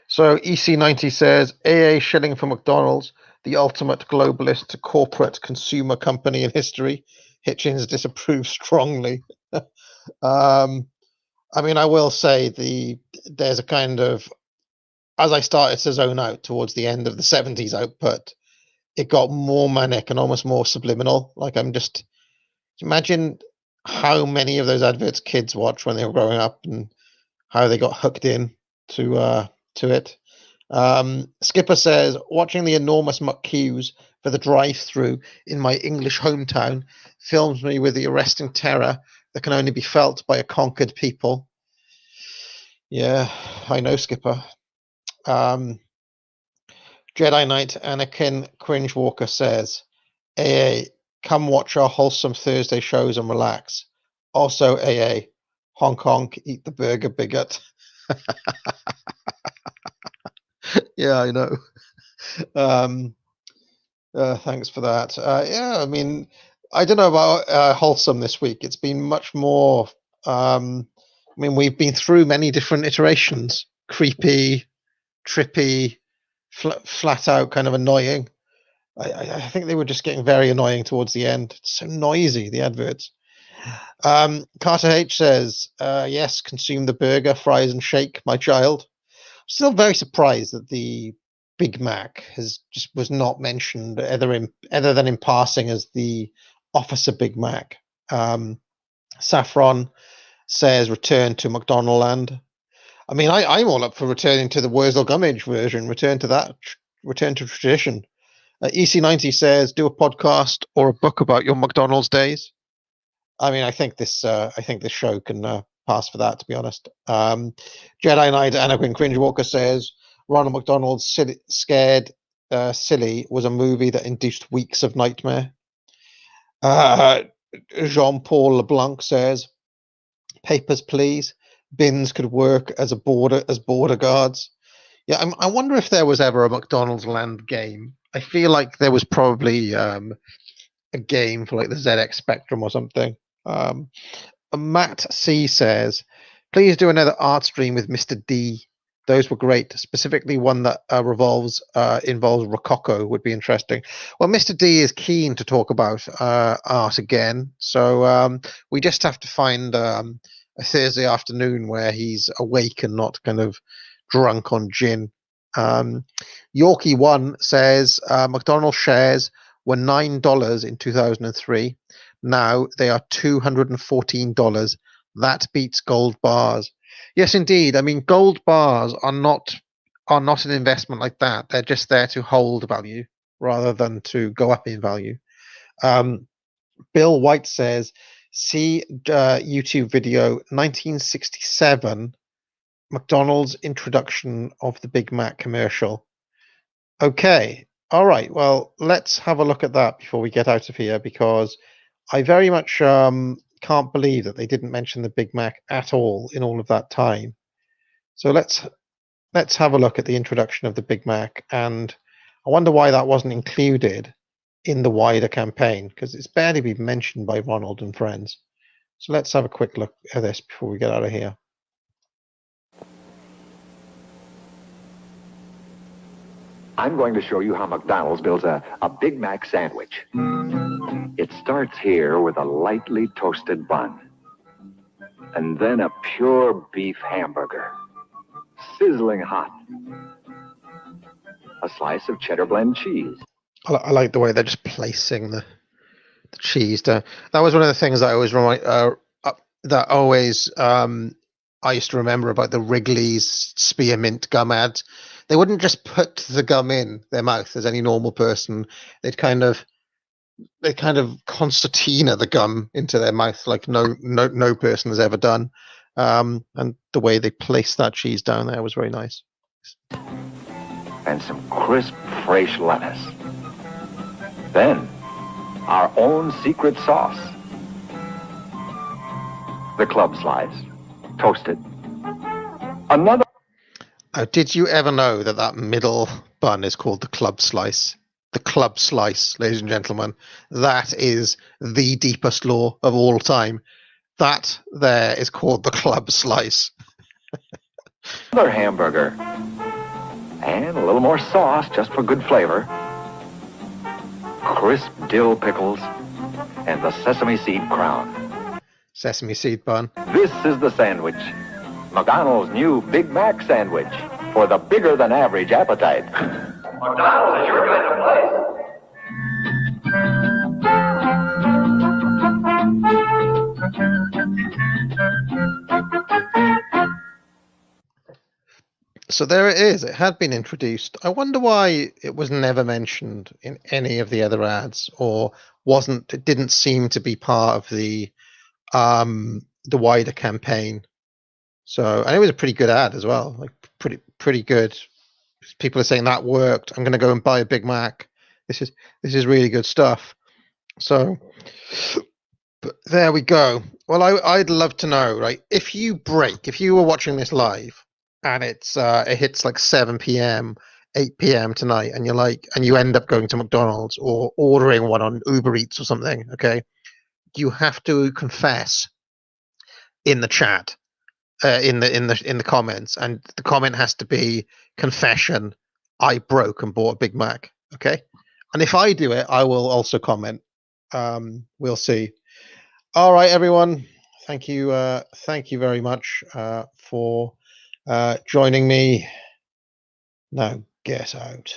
So EC90 says AA shilling for McDonald's, the ultimate globalist corporate consumer company in history. Hitchens disapproves strongly. I mean, I will say there's a kind of, as I started to zone out towards the end of the 70s output, it got more manic and almost more subliminal. Like imagine how many of those adverts kids watched when they were growing up and how they got hooked in to it. Skipper says, watching the enormous muck queues for the drive-through in my English hometown films me with the arresting terror that can only be felt by a conquered people. Yeah, I know, Skipper. Jedi Knight Anakin Cringe Walker says, AA, come watch our wholesome Thursday shows and relax. Also, AA, honk honk, eat the burger, bigot. Yeah, I know. Thanks for that. Yeah, I mean, I don't know about wholesome this week. It's been much more. I mean, we've been through many different iterations: creepy, trippy, flat out, kind of annoying. I think they were just getting very annoying towards the end. It's so noisy, the adverts. Carter H says, yes, consume the burger, fries, and shake, my child. I'm still very surprised that the Big Mac was not mentioned other than in passing as the Officer Big Mac. Saffron says return to McDonald Land. I mean, I'm all up for returning to the Wurzel Gummidge version. Return to tradition. EC90 says do a podcast or a book about your McDonald's days. I mean, I think this show can pass for that, to be honest. Jedi Knight Anakin Cringe Walker says Ronald McDonald's Scared Silly was a movie that induced weeks of nightmare. Jean-Paul LeBlanc says, "Papers, please. Bins could work as border guards." Yeah, I wonder if there was ever a McDonald's Land game. I feel like there was probably a game for like the ZX Spectrum or something. Matt C says, "Please do another art stream with Mr. D. Those were great. Specifically, one that involves Rococo would be interesting." Well, Mr. D is keen to talk about art again, so we just have to find a Thursday afternoon where he's awake and not kind of drunk on gin. Yorkie One says McDonald's shares were $9 in 2003. Now they are $214. That beats gold bars. Yes, indeed. I mean, gold bars are not an investment like that. They're just there to hold value rather than to go up in value. Bill White says, "See YouTube video 1967, McDonald's introduction of the Big Mac commercial." Okay. All right. Well, let's have a look at that before we get out of here, because I very much can't believe that they didn't mention the Big Mac at all in all of that time. So let's have a look at the introduction of the Big Mac, and I wonder why that wasn't included in the wider campaign, because it's barely been mentioned by Ronald and friends. So let's have a quick look at this before we get out of here. I'm going to show you how McDonald's builds a Big Mac sandwich. It starts here with a lightly toasted bun, and then a pure beef hamburger, sizzling hot. A slice of cheddar blend cheese. I like the way they're just placing the cheese down. That was one of the things that I always I used to remember about the Wrigley's spearmint gum ads. They wouldn't just put the gum in their mouth as any normal person. They'd kind of concertina the gum into their mouth like no person has ever done. And the way they placed that cheese down there was very nice. And some crisp, fresh lettuce. Then, our own secret sauce. The club slice, toasted. Another. Did you ever know that middle bun is called the club slice? The club slice, ladies and gentlemen. That is the deepest law of all time. That there is called the club slice. Another hamburger. And a little more sauce just for good flavor. Crisp dill pickles and the sesame seed crown. Sesame seed bun. This is the sandwich. McDonald's new Big Mac sandwich for the bigger than average appetite. McDonald's is your kind of place. So there it is. It had been introduced. I wonder why it was never mentioned in any of the other ads, or it didn't seem to be part of the wider campaign. So, and it was a pretty good ad as well, like pretty good. People are saying that worked. I'm going to go and buy a Big Mac. This is really good stuff. So, but there we go. Well, I'd love to know, right? If you were watching this live and it hits like 7 p.m., 8 p.m. tonight, and you end up going to McDonald's or ordering one on Uber Eats or something, okay? You have to confess in the chat. In the comments, and the comment has to be confession, I broke and bought a Big Mac. Okay, and if I do it, I will also comment. We'll see. All right, everyone. Thank you very much for joining me. Now get out.